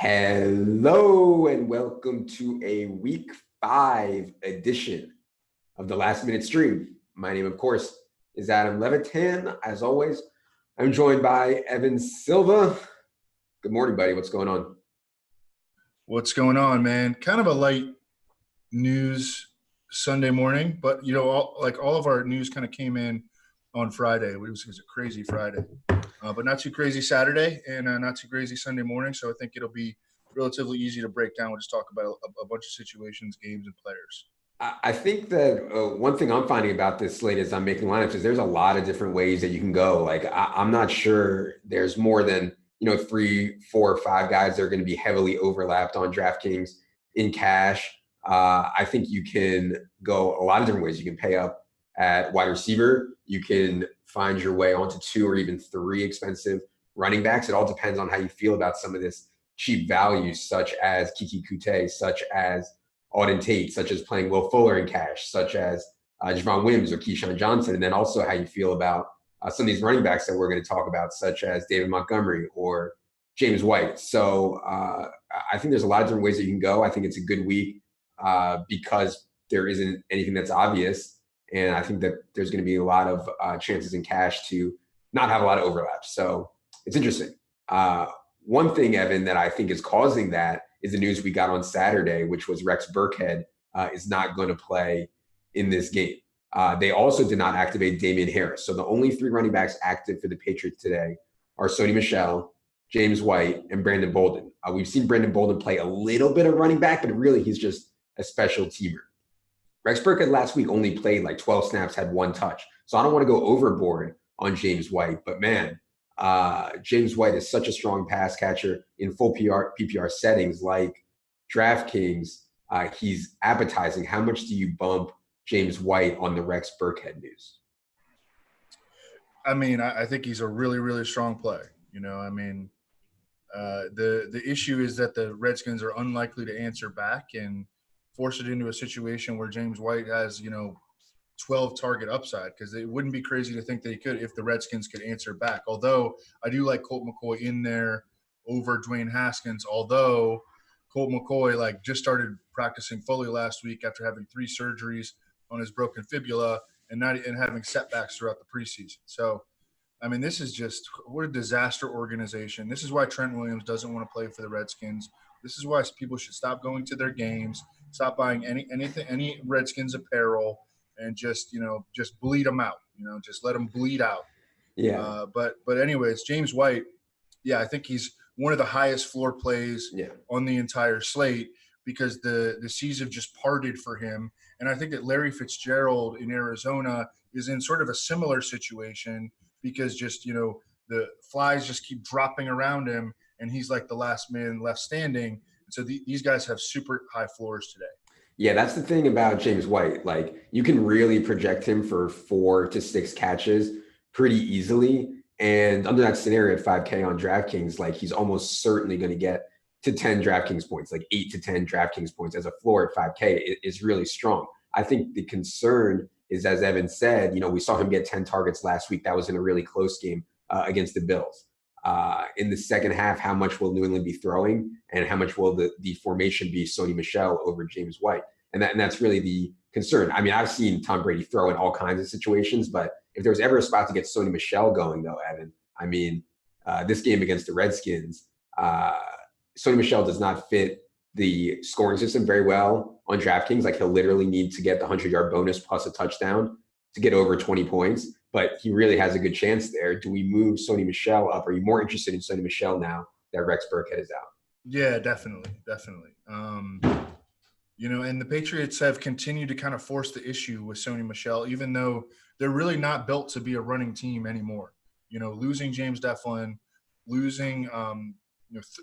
Hello and welcome to a week 5 edition of the Last Minute Stream. My name, of course, is Adam Levitan. As always, I'm joined by Evan Silva. Good morning, buddy. What's going on? What's going on, man? Kind of a light news Sunday morning, but all of our news kind of came in on Friday. It was a crazy Friday, but not too crazy Saturday and not too crazy Sunday morning. So I think it'll be relatively easy to break down. We'll just talk about a bunch of situations, games, and players. I think that one thing I'm finding about this slate as I'm making lineups is there's a lot of different ways that you can go. Like I'm not sure there's more than 3, 4, or 5 guys that are going to be heavily overlapped on DraftKings in cash. I think you can go a lot of different ways. You can pay up at wide receiver. You can find your way onto 2 or even 3 expensive running backs. It all depends on how you feel about some of this cheap values, such as Kiki Kute, such as Auden Tate, such as playing Will Fuller in cash, such as Javon Wims or Keyshawn Johnson, and then also how you feel about some of these running backs that we're going to talk about, such as David Montgomery or James White. So I think there's a lot of different ways that you can go. I think it's a good week because there isn't anything that's obvious. And I think that there's going to be a lot of chances in cash to not have a lot of overlap. So it's interesting. One thing, Evan, that I think is causing that is the news we got on Saturday, which was Rex Burkhead is not going to play in this game. They also did not activate Damian Harris. So the only 3 running backs active for the Patriots today are Sony Michel, James White, and Brandon Bolden. We've seen Brandon Bolden play a little bit of running back, but really he's just a special teamer. Rex Burkhead last week only played like 12 snaps, had 1 touch. So I don't want to go overboard on James White, but man, James White is such a strong pass catcher in full PPR settings like DraftKings. He's appetizing. How much do you bump James White on the Rex Burkhead news? I mean, I think he's a really, really strong play. The issue is that the Redskins are unlikely to answer back and force it into a situation where James White has, 12 target upside, because it wouldn't be crazy to think they could if the Redskins could answer back. Although I do like Colt McCoy in there over Dwayne Haskins, although Colt McCoy just started practicing fully last week after having 3 surgeries on his broken fibula and having setbacks throughout the preseason. So, I mean, this is just what a disaster organization. This is why Trent Williams doesn't want to play for the Redskins. This is why people should stop going to their games, stop buying any Redskins apparel, and just bleed them out. Just let them bleed out. Yeah. But anyways, James White, yeah, I think he's one of the highest floor plays on the entire slate because the seas have just parted for him. And I think that Larry Fitzgerald in Arizona is in sort of a similar situation because the flies just keep dropping around him and he's like the last man left standing. So these guys have super high floors today. Yeah, that's the thing about James White. Like, you can really project him for 4 to 6 catches pretty easily. And under that scenario at 5K on DraftKings, like, he's almost certainly going to get to 10 DraftKings points, like 8 to 10 DraftKings points as a floor at 5K is really strong. I think the concern is, as Evan said, we saw him get 10 targets last week. That was in a really close game against the Bills. In the second half, how much will New England be throwing and how much will the formation be Sony Michel over James White? And that's really the concern. I mean, I've seen Tom Brady throw in all kinds of situations, but if there was ever a spot to get Sony Michel going, though, Evan, I mean, this game against the Redskins, Sony Michel does not fit the scoring system very well on DraftKings. Like, he'll literally need to get the 100-yard bonus plus a touchdown to get over 20 points. But he really has a good chance there. Do we move Sony Michel up? Are you more interested in Sony Michel now that Rex Burkhead is out? Yeah, definitely. And the Patriots have continued to kind of force the issue with Sony Michel, even though they're really not built to be a running team anymore. Losing James Deflin, losing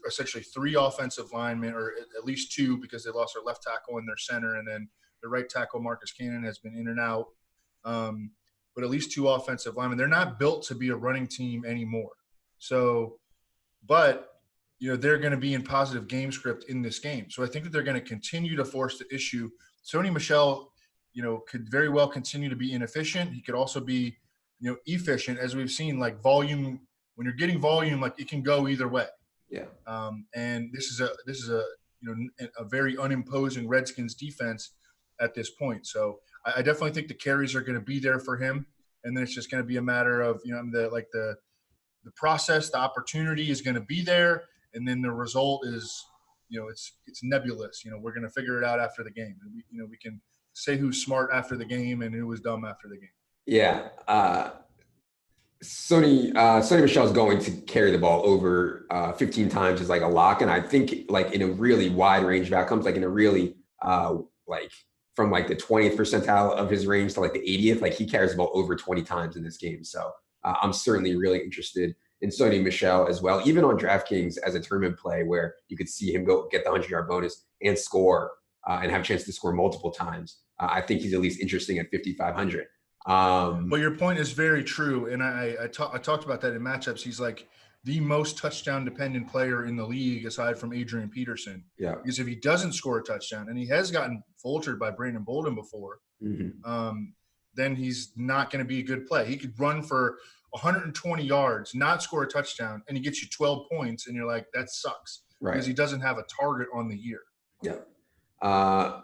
essentially 3 offensive linemen, or at least 2 because they lost their left tackle and their center, and then the right tackle Marcus Cannon has been in and out. But at least 2 offensive linemen. They're not built to be a running team anymore. So, but they're going to be in positive game script in this game. So I think that they're going to continue to force the issue. Sony Michel, could very well continue to be inefficient. He could also be, efficient, as we've seen, like volume. When you're getting volume, like, it can go either way. Yeah. And this is a a very unimposing Redskins defense at this point. So I definitely think the carries are going to be there for him, and then it's just going to be a matter of the process, the opportunity is going to be there, and then the result is it's nebulous. We're going to figure it out after the game, and we can say who's smart after the game and who was dumb after the game. Yeah. Sonny Michel's going to carry the ball over 15 times is like a lock. And I think like in a really wide range of outcomes, like in a really like from like the 20th percentile of his range to like the 80th, like he carries the ball over 20 times in this game. So I'm certainly really interested in Sonny Michel as well, even on DraftKings as a tournament play where you could see him go get the 100-yard bonus and score and have a chance to score multiple times. I think he's at least interesting at 5,500. Well, your point is very true, and I talked about that in matchups. He's like the most touchdown dependent player in the league, aside from Adrian Peterson. Yeah. Because if he doesn't score a touchdown, and he has gotten vultured by Brandon Bolden before, then he's not going to be a good play. He could run for 120 yards, not score a touchdown, and he gets you 12 points, and you're like, that sucks, right, because he doesn't have a target on the year. Yeah.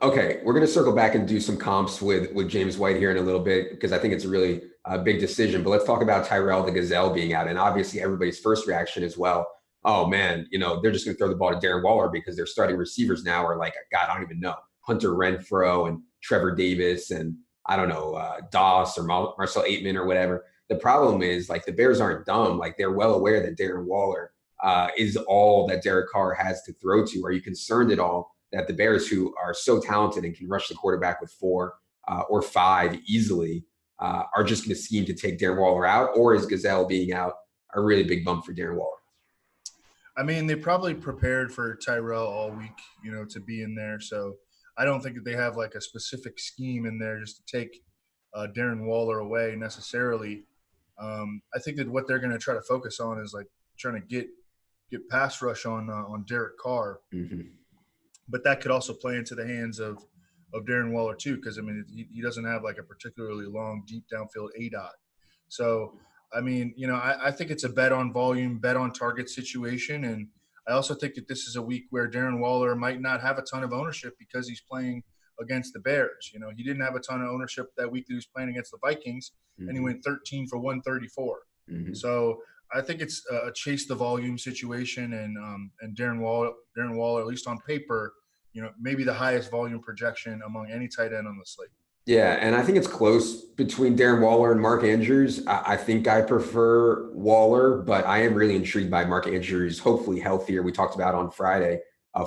Okay, we're going to circle back and do some comps with James White here in a little bit because I think it's a really big decision. But let's talk about Tyrell the Gazelle being out. And obviously everybody's first reaction is, well, oh man, they're just going to throw the ball to Darren Waller because their starting receivers now are like, God, I don't even know, Hunter Renfrow and Trevor Davis and I don't know, Doss or Marcel Aitman or whatever. The problem is like the Bears aren't dumb. Like they're well aware that Darren Waller is all that Derek Carr has to throw to. Are you concerned at all that the Bears, who are so talented and can rush the quarterback with 4 or 5 easily, are just going to scheme to take Darren Waller out? Or is Gazelle being out a really big bump for Darren Waller? I mean, they probably prepared for Tyrell all week, to be in there. So I don't think that they have like a specific scheme in there just to take Darren Waller away necessarily. I think that what they're going to try to focus on is like trying to get pass rush on Derek Carr. Mm-hmm. But that could also play into the hands of Darren Waller too, because I mean he doesn't have like a particularly long deep downfield ADOT. So I mean, I think it's a bet on volume, bet on target situation, and I also think that this is a week where Darren Waller might not have a ton of ownership because he's playing against the Bears. He didn't have a ton of ownership that week that he was playing against the Vikings, and he went 13 for 134. So I think it's a chase the volume situation, and Darren Waller, at least on paper, maybe the highest volume projection among any tight end on the slate. Yeah, and I think it's close between Darren Waller and Mark Andrews. I think I prefer Waller, but I am really intrigued by Mark Andrews, hopefully healthier. We talked about on Friday,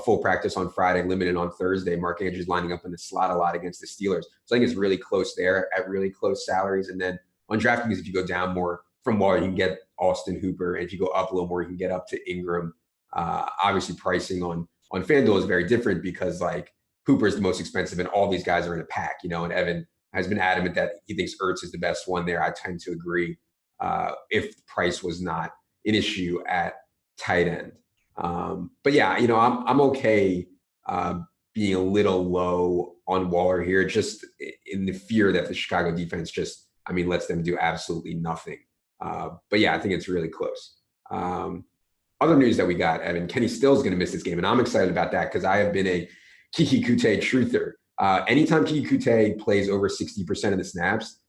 full practice on Friday, limited on Thursday. Mark Andrews lining up in the slot a lot against the Steelers. So I think it's really close there at really close salaries. And then on DraftKings, if you go down more from Waller, you can get Austin Hooper. And if you go up a little more, you can get up to Ingram. Obviously, pricing on FanDuel is very different because like Hooper is the most expensive and all these guys are in a pack, and Evan has been adamant that he thinks Ertz is the best one there. I tend to agree if the price was not an issue at tight end. But yeah, I'm okay being a little low on Waller here, just in the fear that the Chicago defense just, lets them do absolutely nothing. But yeah, I think it's really close. Other news that we got, Evan, Kenny Stills going to miss this game, and I'm excited about that because I have been a Kiki Kute truther. Anytime Kiki Kute plays over 60% of the snaps,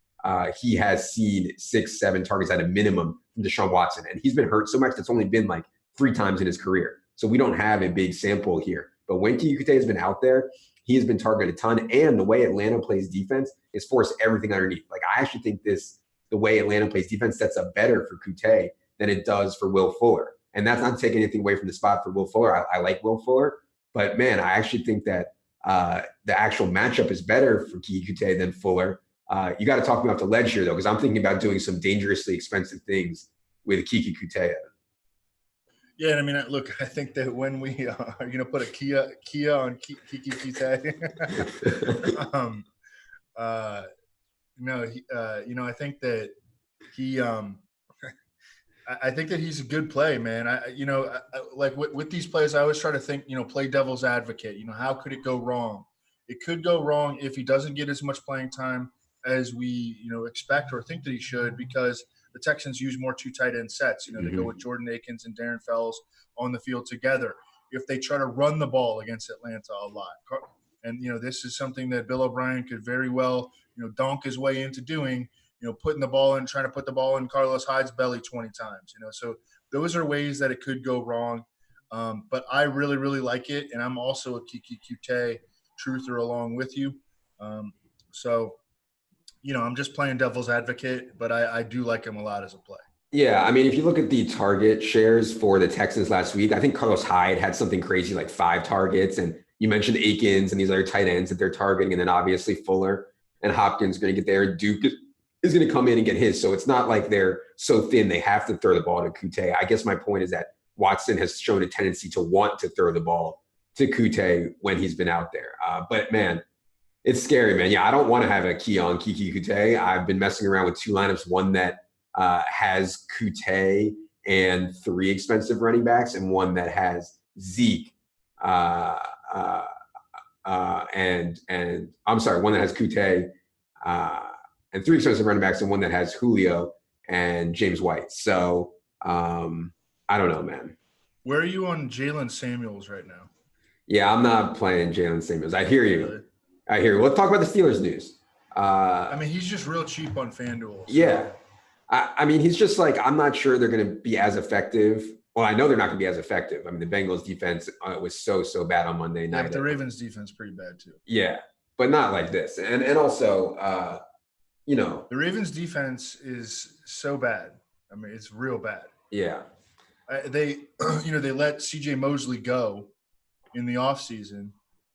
he has seen 6-7 targets at a minimum from Deshaun Watson. And he's been hurt so much that's only been like 3 times in his career. So we don't have a big sample here. But when Kiki Kute has been out there, he has been targeted a ton. And the way Atlanta plays defense is force everything underneath. Like I actually think the way Atlanta plays defense sets up better for Kute than it does for Will Fuller. And that's not taking anything away from the spot for Will Fuller. I like Will Fuller. But man, I actually think that the actual matchup is better for Kiki Kute than Fuller. You got to talk me off the ledge here, though, because I'm thinking about doing some dangerously expensive things with Kiki Kute. Yeah, and I mean, look, I think that when we are going to put a Kia on Kiki Kute, I think that he. I think that he's a good play, man. Like with these plays, I always try to think, play devil's advocate. How could it go wrong? It could go wrong if he doesn't get as much playing time as we, expect or think that he should, because the Texans use more 2 tight end sets. They go with Jordan Akins and Darren Fells on the field together. If they try to run the ball against Atlanta a lot. And, this is something that Bill O'Brien could very well, donk his way into doing, putting the ball in, trying to put the ball in Carlos Hyde's belly 20 times, So those are ways that it could go wrong. But I really, really like it. And I'm also a Kiki Kute truther along with you. So, I'm just playing devil's advocate, but I do like him a lot as a play. Yeah, I mean, if you look at the target shares for the Texans last week, I think Carlos Hyde had something crazy like 5 targets. And you mentioned Akins and these other tight ends that they're targeting. And then obviously Fuller and Hopkins are going to get there. Duke is going to come in and get his. So it's not like they're so thin they have to throw the ball to Kute. I guess my point is that Watson has shown a tendency to want to throw the ball to Kute when he's been out there. But, man, it's scary, man. Yeah, I don't want to have a key on Kiki Kute. I've been messing around with 2 lineups, one that has Kute and 3 expensive running backs, and one that has Zeke and I'm sorry, one that has Kute and 3 expensive running backs, and one that has Julio and James White. So I don't know, man. Where are you on Jalen Samuels right now? Yeah, I'm not playing Jalen Samuels. I hear you. Really? I hear you. Let's talk about the Steelers news. I mean, he's just real cheap on FanDuel. So. Yeah. I mean, he's just like, I'm not sure they're going to be as effective. Well, I know they're not going to be as effective. I mean, the Bengals defense was so bad on Monday night. Yeah, but the Ravens defense pretty bad too. Yeah, but not like this. And also, the Ravens defense is so bad. I mean, it's real bad. Yeah. They let CJ Mosley go in the offseason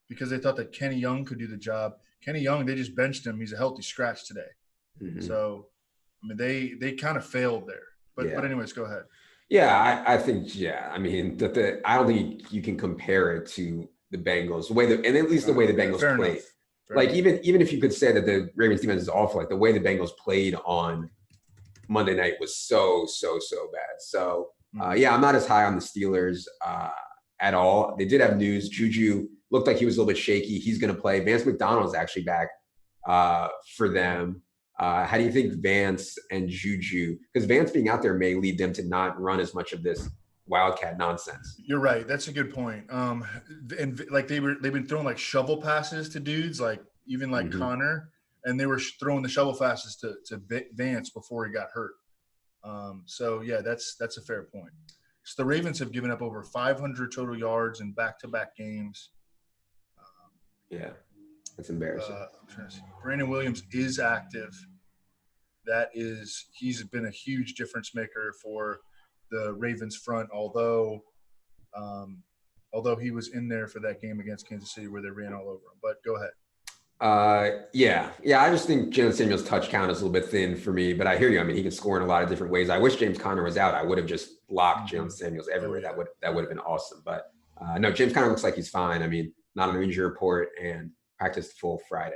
because they thought that Kenny Young could do the job. Kenny Young, they just benched him. He's a healthy scratch today. Mm-hmm. So, I mean, they kind of failed there. But anyways, go ahead. Yeah, I think, I mean, I don't think you can compare it to the Bengals, and at least the way the Bengals played. Like, even if you could say that the Ravens defense is awful, like the way the Bengals played on Monday night was so bad. So, I'm not as high on the Steelers at all. They did have news. Juju looked like he was a little bit shaky. He's going to play. Vance McDonald's actually back for them. How do you think Vance and Juju, because Vance being out there may lead them to not run as much of this wildcat nonsense? You're right. That's a good point. And like they've been throwing like shovel passes to dudes, like even like Connor, and they were throwing the shovel passes to Vance before he got hurt. So yeah, that's a fair point. So the Ravens have given up over 500 total yards in back-to-back games. Yeah. That's embarrassing. I'm trying to see. Brandon Williams is active. He's been a huge difference maker for the Ravens front, although he was in there for that game against Kansas City where they ran all over him. But go ahead. Yeah. I just think Jalen Samuels' touch count is a little bit thin for me, but I hear you. I mean, he can score in a lot of different ways. I wish James Conner was out. I would have just blocked Jalen Samuels everywhere. That would have been awesome. But no, James Conner looks like he's fine. I mean, not on the injury report and practiced full Friday.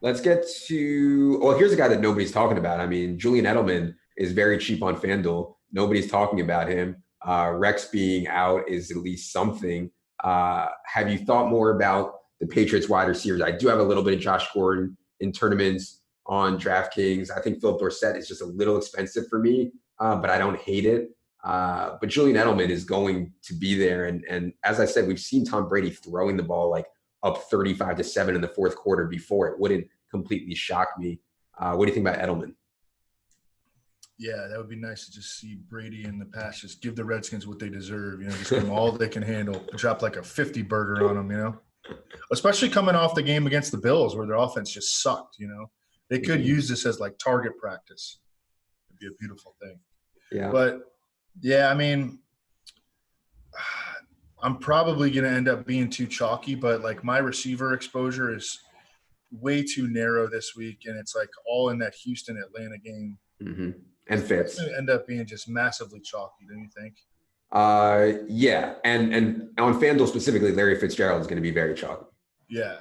Let's get to – here's a guy that nobody's talking about. I mean, Julian Edelman is very cheap on FanDuel. Nobody's talking about him. Rex being out is at least something. Have you thought more about the Patriots wide receivers? I do have a little bit of Josh Gordon in tournaments on DraftKings. I think Philip Dorsett is just a little expensive for me, but I don't hate it. But Julian Edelman is going to be there. And as I said, we've seen Tom Brady throwing the ball like up 35-7 in the fourth quarter before. It wouldn't completely shock me. What do you think about Edelman? Yeah, that would be nice to just see Brady in the past just give the Redskins what they deserve, just give them all they can handle, drop like a 50 burger on them, especially coming off the game against the Bills where their offense just sucked, They could use this as like target practice. It'd be a beautiful thing. Yeah. But yeah, I mean, I'm probably going to end up being too chalky, but like my receiver exposure is way too narrow this week. And it's like all in that Houston-Atlanta game. Mm-hmm. And Fitz. It's going to end up being just massively chalky, don't you think? Yeah. And on FanDuel specifically, Larry Fitzgerald is going to be very chalky. Yeah.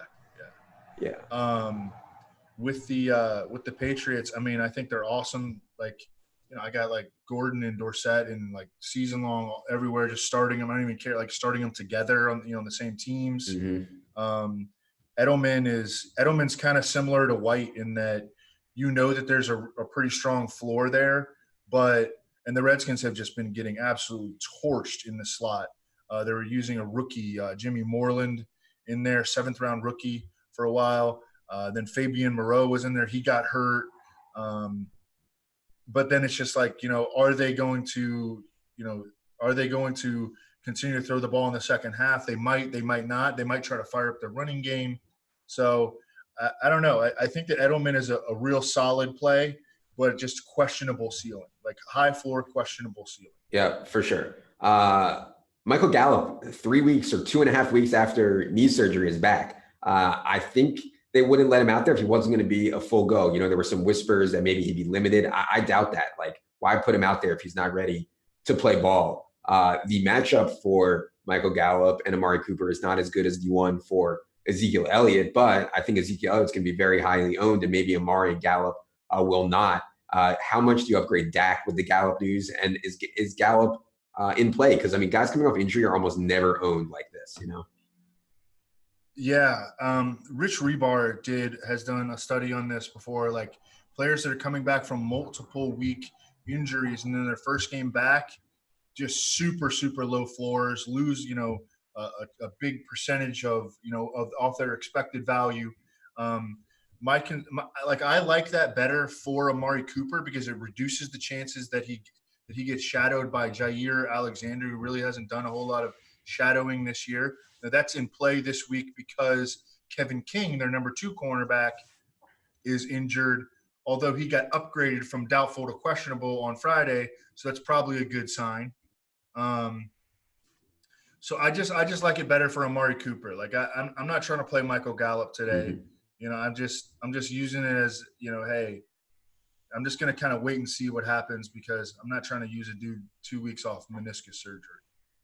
With the Patriots, I mean, I think they're awesome. Like, I got like Gordon and Dorsett and like season long everywhere, just starting them. I don't even care, like starting them together on the same teams. Mm-hmm. Edelman's kind of similar to White in that you know that there's a pretty strong floor there. And the Redskins have just been getting absolutely torched in the slot. They were using a rookie, Jimmy Moreland, in there, 7th-round rookie for a while. Then Fabian Moreau was in there. He got hurt. But then it's just like, are they going to continue to throw the ball in the second half? They might not. They might try to fire up their running game. So I don't know. I think that Edelman is a real solid play, but just questionable ceiling, like high floor, questionable ceiling. Yeah, for sure. Michael Gallup, 3 weeks or 2.5 weeks after knee surgery, is back. I think they wouldn't let him out there if he wasn't going to be a full go. There were some whispers that maybe he'd be limited. I doubt that. Like, why put him out there if he's not ready to play ball? The matchup for Michael Gallup and Amari Cooper is not as good as the one for Ezekiel Elliott, but I think Ezekiel Elliott's going to be very highly owned, and maybe Amari Gallup will not. How much do you upgrade Dak with the Gallup news? And is Gallup in play? Because, guys coming off injury are almost never owned like this, Yeah. Rich Rebar has done a study on this before, like players that are coming back from multiple week injuries and then their first game back, just super, super low floors, lose, a big percentage of off their expected value. I like that better for Amari Cooper because it reduces the chances that he gets shadowed by Jair Alexander, who really hasn't done a whole lot of shadowing this year. Now that's in play this week because Kevin King, their number 2 cornerback, is injured, although he got upgraded from doubtful to questionable on Friday. So that's probably a good sign. So I just like it better for Amari Cooper. Like I'm not trying to play Michael Gallup today. Mm-hmm. I'm just using it as, hey, I'm just going to kind of wait and see what happens because I'm not trying to use a dude 2 weeks off meniscus surgery.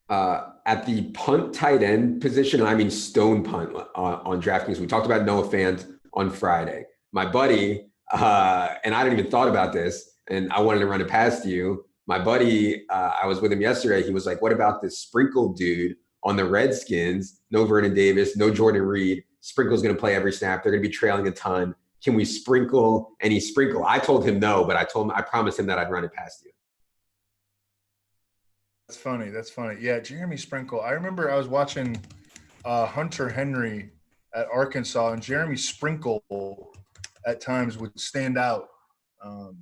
At the punt tight end position, stone punt on DraftKings. We talked about Noah Fant on Friday. My buddy, and I didn't even thought about this, and I wanted to run it past you. My buddy, I was with him yesterday. He was like, what about this Sprinkle dude on the Redskins? No Vernon Davis, no Jordan Reed. Sprinkle's going to play every snap. They're going to be trailing a ton. Can we sprinkle any sprinkle? I told him no, but I promised him that I'd run it past you. That's funny. Yeah, Jeremy Sprinkle. I remember I was watching Hunter Henry at Arkansas, and Jeremy Sprinkle at times would stand out. I'm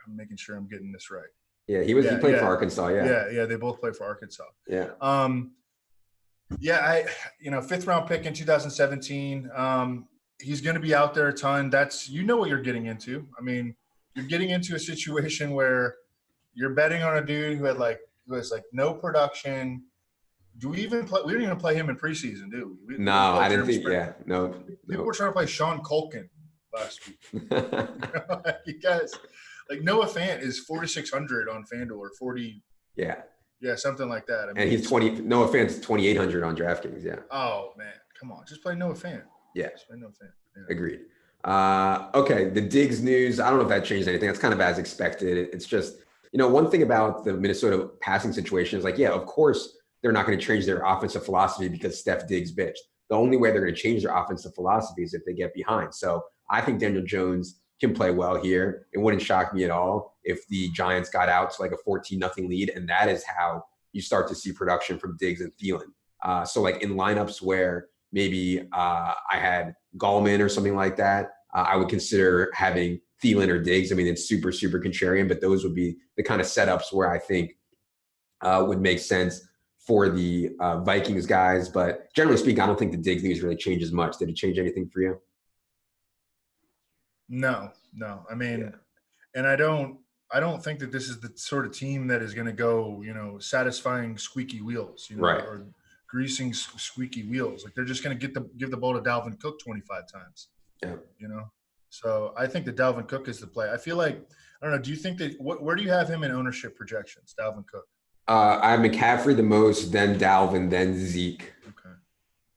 making sure I'm getting this right. Yeah, he played for Arkansas. Yeah, they both played for Arkansas. Yeah. I 5th-round pick in 2017. He's going to be out there a ton. That's what you're getting into. You're getting into a situation where you're betting on a dude who has no production. Do we even play? We didn't even play him in preseason, do we? No, I didn't think. Yeah, no. People were trying to play Sean Culkin last week. You guys, Noah Fant is 4,600 on FanDuel or 40. Yeah, something like that. And he's 20. Noah Fant's 2,800 on DraftKings. Yeah. Oh man, come on, just play Noah Fant. Yeah. Just play Noah Fant. Yeah. Agreed. Okay, the Diggs news. I don't know if that changed anything. That's kind of as expected. It's just. One thing about the Minnesota passing situation is of course, they're not going to change their offensive philosophy because Steph Diggs bitched. The only way they're going to change their offensive philosophy is if they get behind. So I think Daniel Jones can play well here. It wouldn't shock me at all if the Giants got out to a 14-0 lead. And that is how you start to see production from Diggs and Thielen. So in lineups where maybe I had Gallman or something like that, I would consider having Thielen or Diggs. It's super, super contrarian, but those would be the kind of setups where I think would make sense for the Vikings guys. But generally speaking, I don't think the Diggs news really changes much. Did it change anything for you? No. And I don't think that this is the sort of team that is going to go, satisfying squeaky wheels, right, or greasing squeaky wheels. They're just going to give the ball to Dalvin Cook 25 times. Yeah. So I think that Dalvin Cook is the play. I feel like, I don't know, do you think that where do you have him in ownership projections, Dalvin Cook? I have McCaffrey the most, then Dalvin, then Zeke. Okay.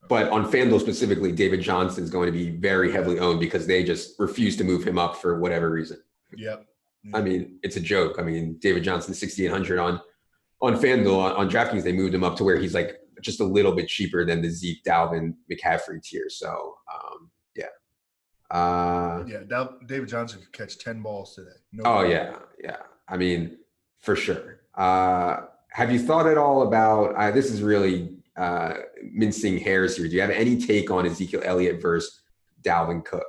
But on FanDuel specifically, David Johnson is going to be very heavily owned because they just refuse to move him up for whatever reason. Yep. It's a joke. David Johnson, 6,800 on FanDuel. On DraftKings, they moved him up to where he's just a little bit cheaper than the Zeke, Dalvin, McCaffrey tier. So, yeah. David Johnson could catch 10 balls today. No Oh, problem. yeah. I mean, for sure. Have you thought at all about, this is really mincing hairs here. Do you have any take on Ezekiel Elliott versus Dalvin Cook?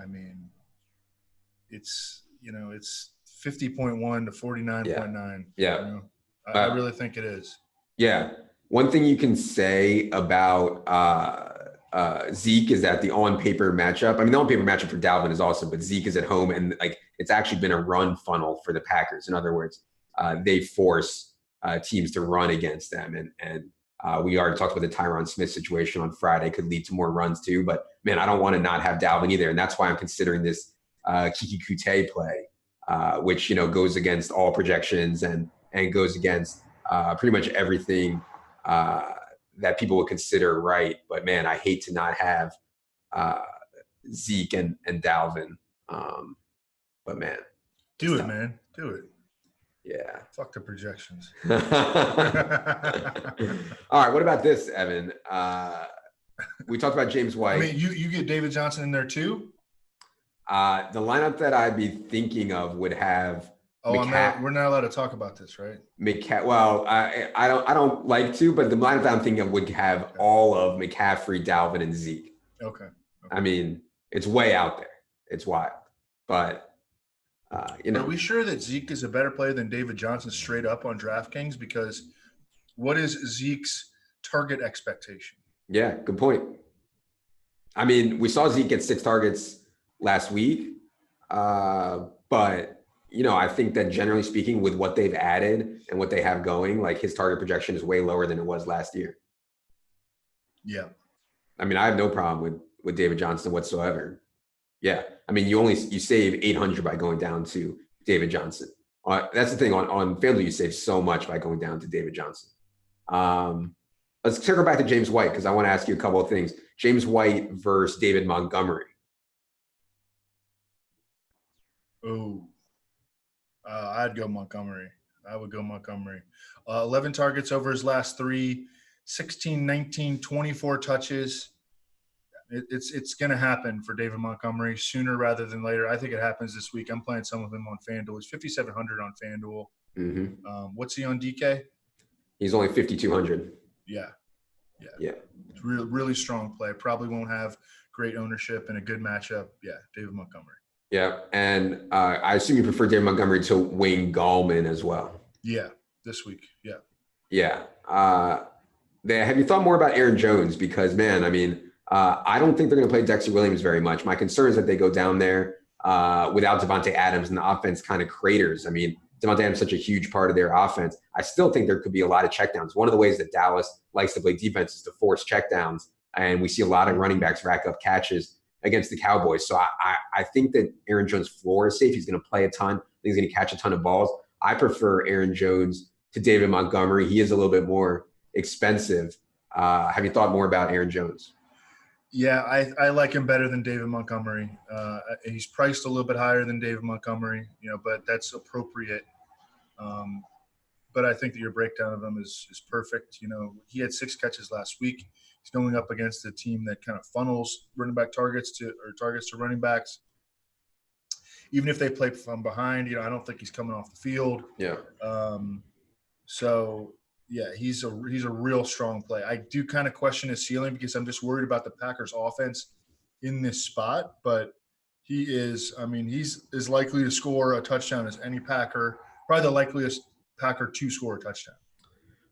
I mean, it's 50.1 to 49.9. Yeah. I really think it is. Yeah. One thing you can say about Zeke is that the on-paper matchup, I mean, the on-paper matchup for Dalvin is awesome, but Zeke is at home, and like it's actually been a run funnel for the Packers. In other words, they force teams to run against them, and we already talked about the Tyron Smith situation on Friday could lead to more runs too. But man, I don't want to not have Dalvin either, and that's why I'm considering this Kiki Kute play, which goes against all projections and goes against pretty much everything that people would consider right. But man, I hate to not have Zeke and Dalvin. But man, do it, man. Do it. Yeah. Fuck the projections. All right. What about this, Evan? We talked about James White. I mean, you get David Johnson in there too? The lineup that I'd be thinking of would have. We're not allowed to talk about this, right? Well, I don't like to, but the lineup that I'm thinking of would have all of McCaffrey, Dalvin, and Zeke. Okay. I mean, it's way out there. It's wild, but Are we sure that Zeke is a better player than David Johnson straight up on DraftKings? Because what is Zeke's target expectation? Yeah, good point. I mean, we saw Zeke get 6 targets last week, but I think that generally speaking, with what they've added and what they have going, like his target projection is way lower than it was last year. Yeah. I mean, I have no problem with David Johnson whatsoever. Yeah. I mean, you save 800 by going down to David Johnson. That's the thing on FanDuel, you save so much by going down to David Johnson. Let's circle back to James White because I want to ask you a couple of things. James White versus David Montgomery. Oh, I'd go Montgomery. I would go Montgomery. 11 targets over his last 3, 16, 19, 24 touches. It's going to happen for David Montgomery sooner rather than later. I think it happens this week. I'm playing some of him on FanDuel. He's 5,700 on FanDuel. Mm-hmm. What's he on DK? He's only 5,200. Yeah. It's really, really strong play. Probably won't have great ownership and a good matchup. Yeah, David Montgomery. Yeah, and I assume you prefer David Montgomery to Wayne Gallman as well. Yeah, this week. Yeah. Yeah. Have you thought more about Aaron Jones? Because, man, I mean, I don't think they're going to play Dexter Williams very much. My concern is that they go down there without Devontae Adams and the offense kind of craters. I mean, Devontae Adams is such a huge part of their offense. I still think there could be a lot of checkdowns. One of the ways that Dallas likes to play defense is to force checkdowns, and we see a lot of running backs rack up catches against the Cowboys. So I think that Aaron Jones' floor is safe. He's going to play a ton. I think he's going to catch a ton of balls. I prefer Aaron Jones to David Montgomery. He is a little bit more expensive. Have you thought more about Aaron Jones? Yeah, I like him better than David Montgomery. He's priced a little bit higher than David Montgomery, but that's appropriate. But I think that your breakdown of him is perfect. He had 6 catches last week. He's going up against a team that kind of funnels running back targets to running backs. Even if they play from behind, I don't think he's coming off the field. Yeah. So yeah, he's a real strong play. I do kind of question his ceiling because I'm just worried about the Packers offense in this spot, but he's as likely to score a touchdown as any Packer, probably the likeliest Packer to score a touchdown.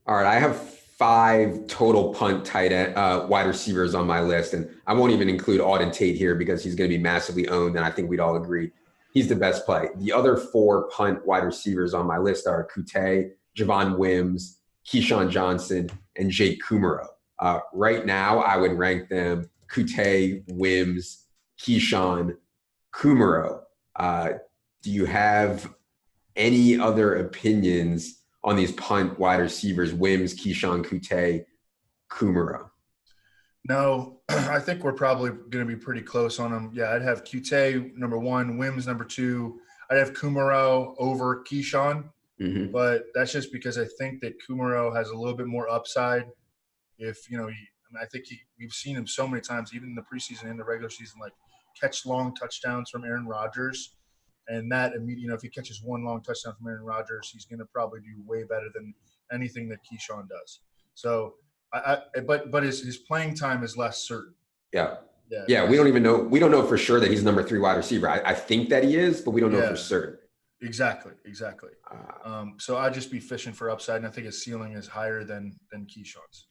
All right. I have 5 total punt tight end wide receivers on my list, and I won't even include Auden Tate here because he's going to be massively owned, and I think we'd all agree he's the best play. The other 4 punt wide receivers on my list are Kute, Javon Wims, Keyshawn Johnson, and Jake Kumaro. Right now, I would rank them Kute, Wims, Keyshawn, Kumaro. Do you have any other opinions on these punt wide receivers, Wims, Keyshawn, Kute, Kumaro? No, I think we're probably going to be pretty close on them. Yeah, I'd have Kute number 1, Wims number 2. I'd have Kumaro over Keyshawn, but that's just because I think that Kumaro has a little bit more upside. If I mean, I think we've seen him so many times, even in the preseason and the regular season, like catch long touchdowns from Aaron Rodgers. And that, if he catches one long touchdown from Aaron Rodgers, he's going to probably do way better than anything that Keyshawn does. So, but his playing time is less certain. Yeah. Yeah. Yeah. We don't even know. We don't know for sure that he's number 3 wide receiver. I think that he is, but we don't know for certain. Exactly. So I'd just be fishing for upside, and I think his ceiling is higher than Keyshawn's.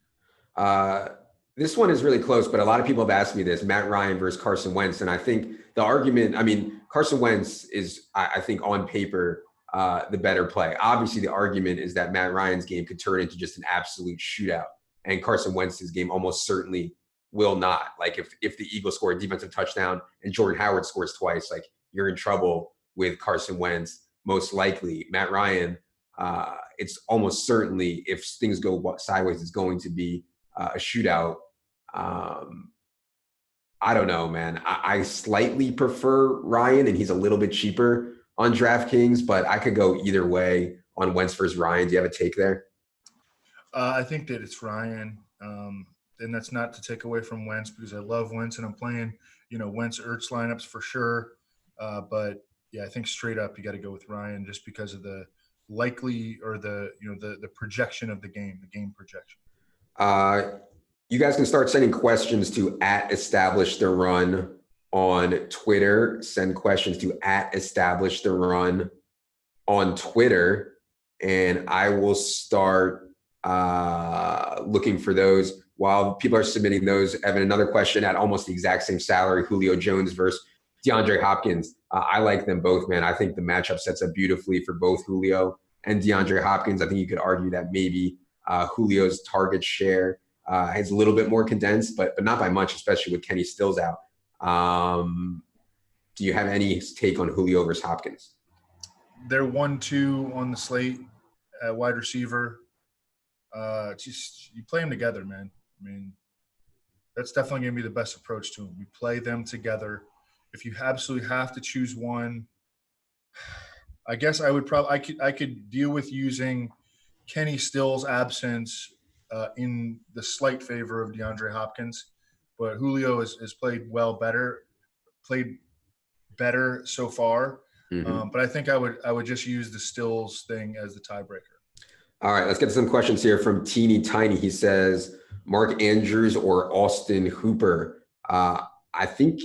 This one is really close, but a lot of people have asked me this: Matt Ryan versus Carson Wentz, and I think the argument. I mean, Carson Wentz is, I think, on paper, the better play. Obviously, the argument is that Matt Ryan's game could turn into just an absolute shootout, and Carson Wentz's game almost certainly will not. Like if the Eagles score a defensive touchdown and Jordan Howard scores twice, like you're in trouble with Carson Wentz. Most likely, Matt Ryan. It's almost certainly, if things go sideways, it's going to be a shootout. I don't know, man. I slightly prefer Ryan, and he's a little bit cheaper on DraftKings, but I could go either way on Wentz versus Ryan. Do you have a take there? I think that it's Ryan. And that's not to take away from Wentz, because I love Wentz and I'm playing, Wentz Ertz lineups for sure. But yeah, I think straight up you got to go with Ryan, just because of the likely, or the projection of the game projection. You guys can start sending questions to @EstablishTheRun on Twitter. Send questions to @EstablishTheRun on Twitter, and I will start looking for those while people are submitting those. Evan, another question at almost the exact same salary: Julio Jones versus DeAndre Hopkins. I like them both, man. I think the matchup sets up beautifully for both Julio and DeAndre Hopkins. I think you could argue that maybe Julio's target share is a little bit more condensed, but not by much, especially with Kenny Stills out. Do you have any take on Julio versus Hopkins? They're 1-2 on the slate at wide receiver. Just you play them together, man. I mean, that's definitely going to be the best approach to them. You play them together. If you absolutely have to choose one, I guess I would I could deal with using Kenny Stills' absence in the slight favor of DeAndre Hopkins, but Julio has played better so far. Mm-hmm. But I think I would just use the Stills thing as the tiebreaker. All right, let's get to some questions here from Teeny Tiny. He says, Mark Andrews or Austin Hooper? I think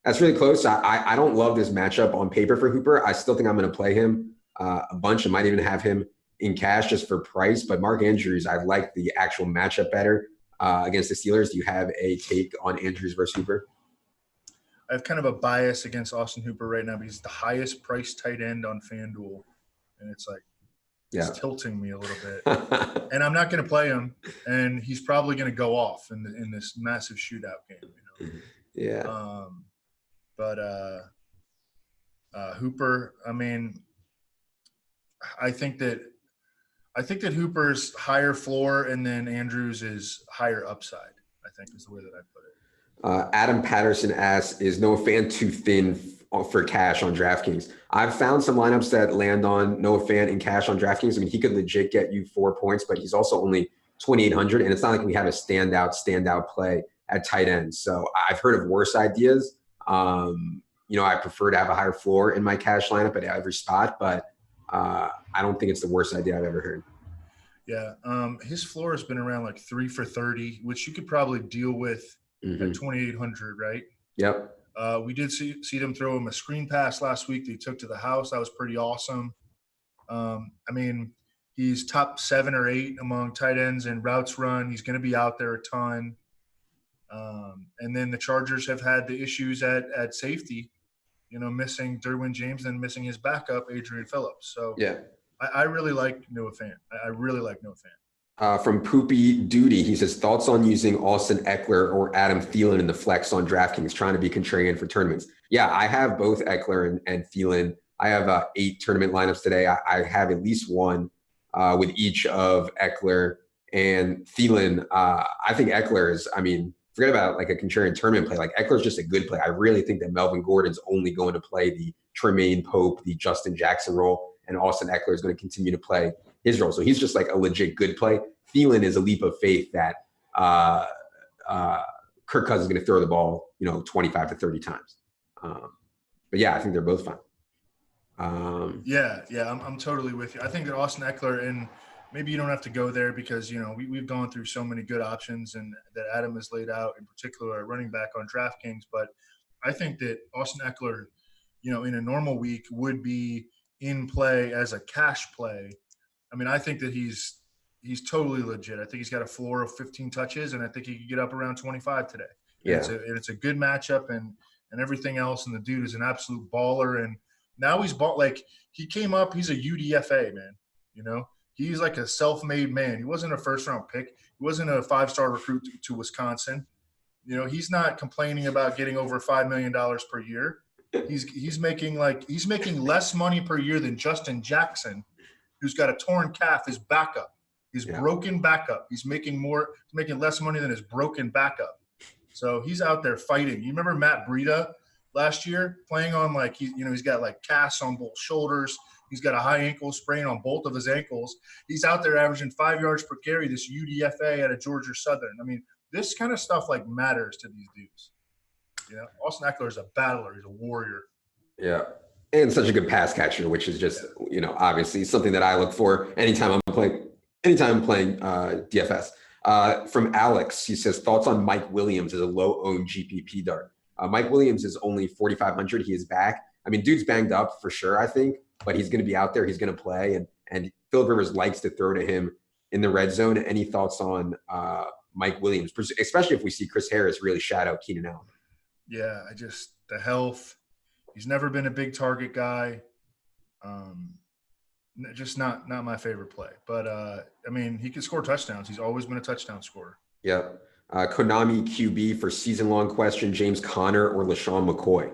that's really close. I don't love this matchup on paper for Hooper. I still think I'm going to play him a bunch. I might even have him in cash just for price. But Mark Andrews, I like the actual matchup better against the Steelers. Do you have a take on Andrews versus Hooper? I have kind of a bias against Austin Hooper right now because he's the highest priced tight end on FanDuel. And it's like, it's tilting me a little bit. And I'm not going to play him. And he's probably going to go off in this massive shootout game. Yeah. But Hooper, I mean, I think that Hooper's higher floor, and then Andrews is higher upside, I think is the way that I put it. Adam Patterson asks, is Noah Fant too thin for cash on DraftKings? I've found some lineups that land on Noah Fant in cash on DraftKings. I mean, he could legit get you 4 points, but he's also only 2,800, and it's not like we have a standout play at tight end. So I've heard of worse ideas. I prefer to have a higher floor in my cash lineup at every spot, but I don't think it's the worst idea I've ever heard. Yeah. His floor has been around like 3 for 30, which you could probably deal with at 2,800, right? Yep. We did see them throw him a screen pass last week that he took to the house. That was pretty awesome. I mean, he's top 7 or 8 among tight ends in routes run. He's going to be out there a ton. And then the Chargers have had the issues at safety, missing Derwin James and missing his backup, Adrian Phillips. So yeah, I really like Noah Fant. I really like Noah Fant. From Poopy Duty, he says, thoughts on using Austin Eckler or Adam Thielen in the flex on DraftKings, trying to be contrarian for tournaments. Yeah, I have both Eckler and Thielen. I have 8 tournament lineups today. I have at least one with each of Eckler and Thielen. I think Eckler is, forget about like a contrarian tournament play. Like Eckler's just a good play. I really think that Melvin Gordon's only going to play the Tremaine Pope, the Justin Jackson role, and Austin Eckler is going to continue to play his role. So he's just like a legit good play. Thielen is a leap of faith that Kirk Cousins is going to throw the ball, 25 to 30 times. But yeah, I think they're both fine. I'm totally with you. I think that Austin Eckler, and maybe you don't have to go there because we've gone through so many good options and that Adam has laid out, in particular at running back on DraftKings. But I think that Austin Eckler, in a normal week would be in play as a cash play. I mean, I think that he's totally legit. I think he's got a floor of 15 touches, and I think he could get up around 25 today. Yeah. And it's a good matchup and everything else. And the dude is an absolute baller. And now he's bought, like, he came up, he's a UDFA, man. He's like a self-made man. He wasn't a first-round pick. He wasn't a 5-star recruit to Wisconsin. He's not complaining about getting over $5 million per year. He's making less money per year than Justin Jackson, who's got a torn calf, his backup, his broken backup. He's making less money than his broken backup. So he's out there fighting. You remember Matt Breida last year playing on he's got like casts on both shoulders. He's got a high ankle sprain on both of his ankles. He's out there averaging 5 yards per carry, this UDFA out of Georgia Southern. I mean, this kind of stuff matters to these dudes. Austin Eckler is a battler. He's a warrior. Yeah. And such a good pass catcher, which is just, obviously something that I look for anytime I'm playing DFS. From Alex, he says, thoughts on Mike Williams as a low-owned GPP dart. Mike Williams is only 4,500. He is back. I mean, dude's banged up for sure, I think, but he's going to be out there. He's going to play. And Philip Rivers likes to throw to him in the red zone. Any thoughts on Mike Williams, especially if we see Chris Harris really shadow Keenan Allen? Yeah, the health. He's never been a big target guy. Just not my favorite play. But, I mean, he can score touchdowns. He's always been a touchdown scorer. Yeah. Konami QB for season-long question, James Conner or LaShawn McCoy?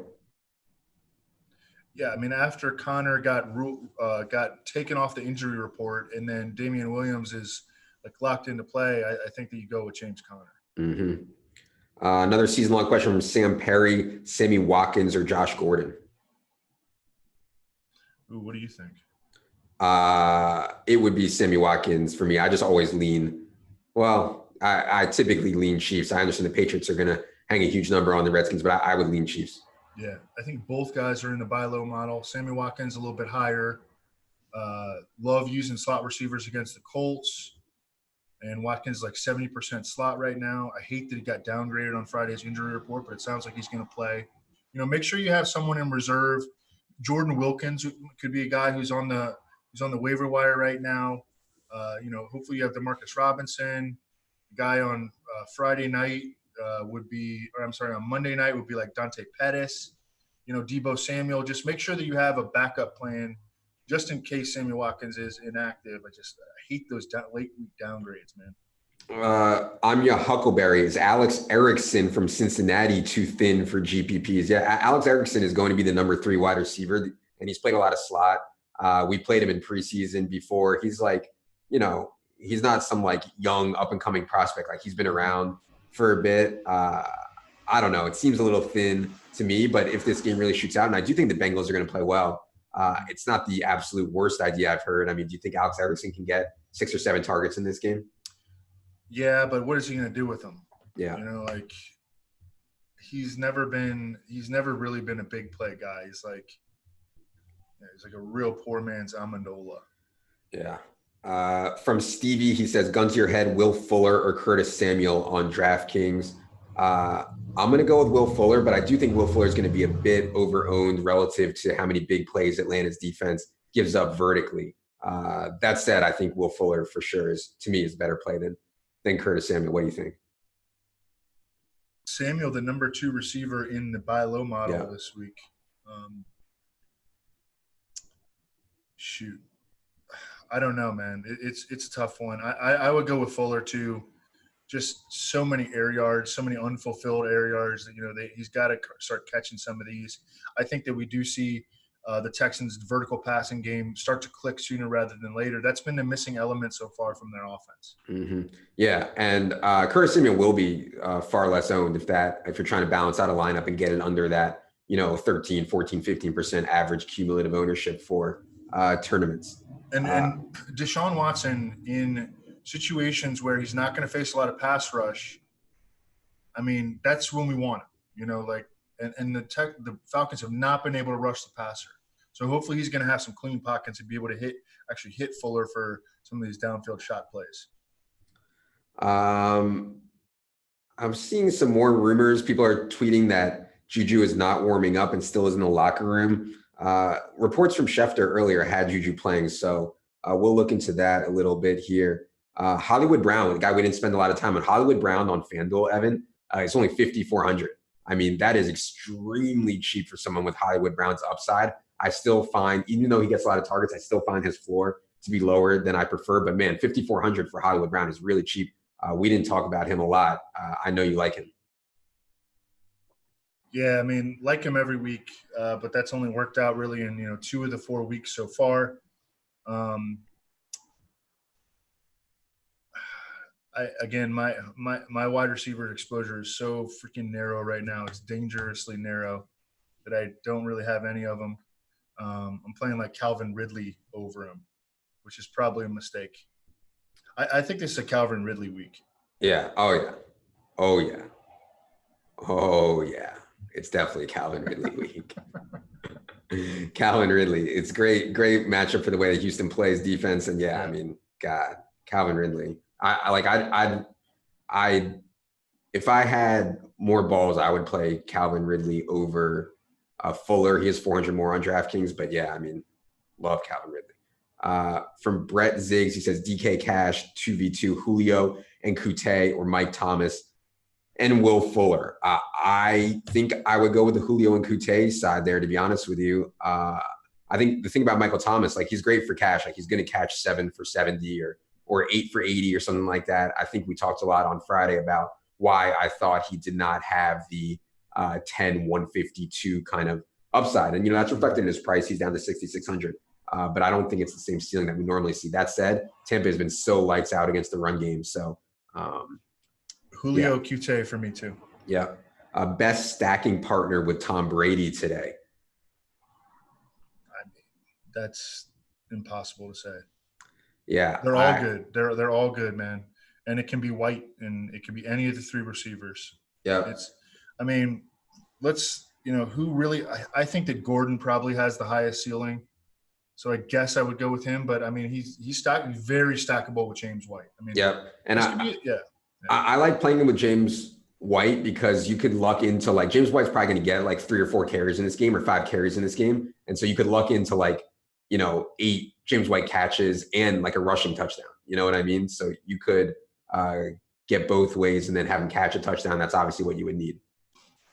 Yeah, I mean, after Conner got taken off the injury report and then Damian Williams is locked into play, I think that you go with James Conner. Mm-hmm. Another season-long question from Sam Perry, Sammy Watkins or Josh Gordon? Ooh, what do you think? It would be Sammy Watkins for me. I just always lean. Well, I typically lean Chiefs. I understand the Patriots are going to hang a huge number on the Redskins, but I would lean Chiefs. Yeah, I think both guys are in the buy low model. Sammy Watkins a little bit higher. Love using slot receivers against the Colts. And Watkins is 70% slot right now. I hate that he got downgraded on Friday's injury report, but it sounds like he's going to play. Make sure you have someone in reserve. Jordan Wilkins could be a guy who's on the waiver wire right now. Hopefully you have DeMarcus Robinson. The guy on Friday night on Monday night would be Dante Pettis. Deebo Samuel. Just make sure that you have a backup plan just in case Sammy Watkins is inactive. I hate those late week downgrades, man. Anya Huckleberry, is Alex Erickson from Cincinnati too thin for GPPs? Yeah, Alex Erickson is going to be the number 3 wide receiver, and he's played a lot of slot. We played him in preseason before. He's he's not some young up and coming prospect. He's been around for a bit. I don't know. It seems a little thin to me, but if this game really shoots out, and I do think the Bengals are going to play well, it's not the absolute worst idea I've heard. I mean, do you think Alex Erickson can get 6 or 7 targets in this game? Yeah, but what is he going to do with them? Yeah. He's never really been a big play guy. He's like a real poor man's Amendola. Yeah. From Stevie, he says, gun to your head, Will Fuller or Curtis Samuel on DraftKings. I'm going to go with Will Fuller, but I do think Will Fuller is going to be a bit over-owned relative to how many big plays Atlanta's defense gives up vertically. That said, I think Will Fuller for sure is a better play than Curtis Samuel. What do you think? Samuel, the number 2 receiver in the buy low model this week. Shoot. I don't know, man. It's a tough one. I would go with Fuller too. Just so many air yards, so many unfulfilled air yards that he's got to start catching some of these. I think that we do see the Texans' vertical passing game start to click sooner rather than later. That's been the missing element so far from their offense. Mm-hmm. Yeah, and Curtis Samuel will be far less owned if you're trying to balance out a lineup and get it under that 13, 14, 15% average cumulative ownership for tournaments. And Deshaun Watson in situations where he's not going to face a lot of pass rush, I mean, that's when we want him. And the Falcons have not been able to rush the passer. So hopefully he's going to have some clean pockets and be able to actually hit Fuller for some of these downfield shot plays. I'm seeing some more rumors. People are tweeting that Juju is not warming up and still is in the locker room. Reports from Schefter earlier had Juju playing, so we'll look into that a little bit here. Hollywood Brown, the guy we didn't spend a lot of time on, Hollywood Brown on FanDuel, Evan, it's only 5,400. I mean, that is extremely cheap for someone with Hollywood Brown's upside. I still find, even though he gets a lot of targets, I still find his floor to be lower than I prefer. But man, 5,400 for Hollywood Brown is really cheap. We didn't talk about him a lot. I know you like him. Yeah, I mean, like him every week, but that's only worked out really in 2 of the 4 weeks so far. My wide receiver exposure is so freaking narrow right now. It's dangerously narrow that I don't really have any of them. I'm playing like Calvin Ridley over him, which is probably a mistake. I think this is a Calvin Ridley week. Yeah. Oh, yeah. Oh, yeah. Oh, yeah. It's definitely Calvin Ridley week. Calvin Ridley. It's great matchup for the way that Houston plays defense. And I mean, God, Calvin Ridley. If I had more balls, I would play Calvin Ridley over Fuller. He has 400 more on DraftKings, but I mean, love Calvin Ridley. From Brett Ziggs, he says DK Cash, 2v2, Julio and Kute or Mike Thomas and Will Fuller. I think I would go with the Julio and Kute side there, to be honest with you. I think the thing about Michael Thomas, like he's great for cash. Like he's going to catch 7 for 70 or 8 for 80 or something like that. I think we talked a lot on Friday about why I thought he did not have the 10, 152 kind of upside. And, that's reflected in his price. He's down to 6,600. But I don't think it's the same ceiling that we normally see. That said, Tampa has been so lights out against the run game. So Julio Qt for me too. Yeah. Best stacking partner with Tom Brady today. I mean, that's impossible to say. Yeah. They're all good. They're all good, man. And it can be White and it can be any of the 3 receivers. Yeah. Who really – I think that Gordon probably has the highest ceiling. So I guess I would go with him. But, I mean, he's very stackable with James White. I mean, And I like playing him with James White because you could luck into like James White's probably going to get like 3 or 4 carries in this game or 5 carries in this game. And so you could luck into like, 8 James White catches and like a rushing touchdown. You know what I mean? So you could get both ways and then have him catch a touchdown. That's obviously what you would need.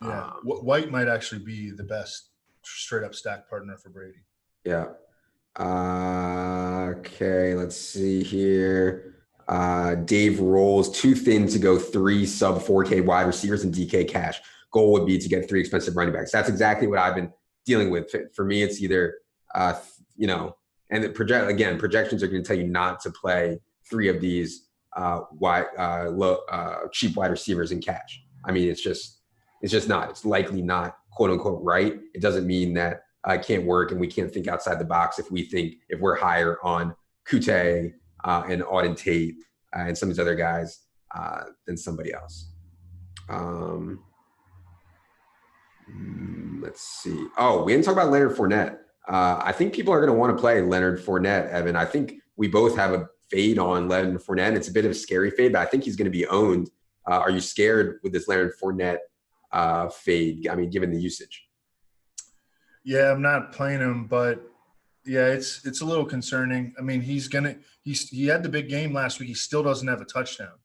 Yeah. White might actually be the best straight up stack partner for Brady. Yeah. Okay. Let's see here. Dave Rolls, too thin to go 3 sub 4K wide receivers and DK cash. Goal would be to get 3 expensive running backs. That's exactly what I've been dealing with. For me, it's either, and projections are going to tell you not to play 3 of these cheap wide receivers in cash. I mean, it's just not. It's likely not quote unquote right. It doesn't mean that it can't work and we can't think outside the box if we're higher on Kute and Auden Tate and some of these other guys than somebody else. Let's see. Oh, we didn't talk about Leonard Fournette. I think people are going to want to play Leonard Fournette, Evan. I think we both have a fade on Leonard Fournette. It's a bit of a scary fade, but I think he's going to be owned. Are you scared with this Leonard Fournette fade? I mean, given the usage. Yeah, I'm not playing him, but yeah, it's a little concerning. I mean, he had the big game last week. He still doesn't have a touchdown.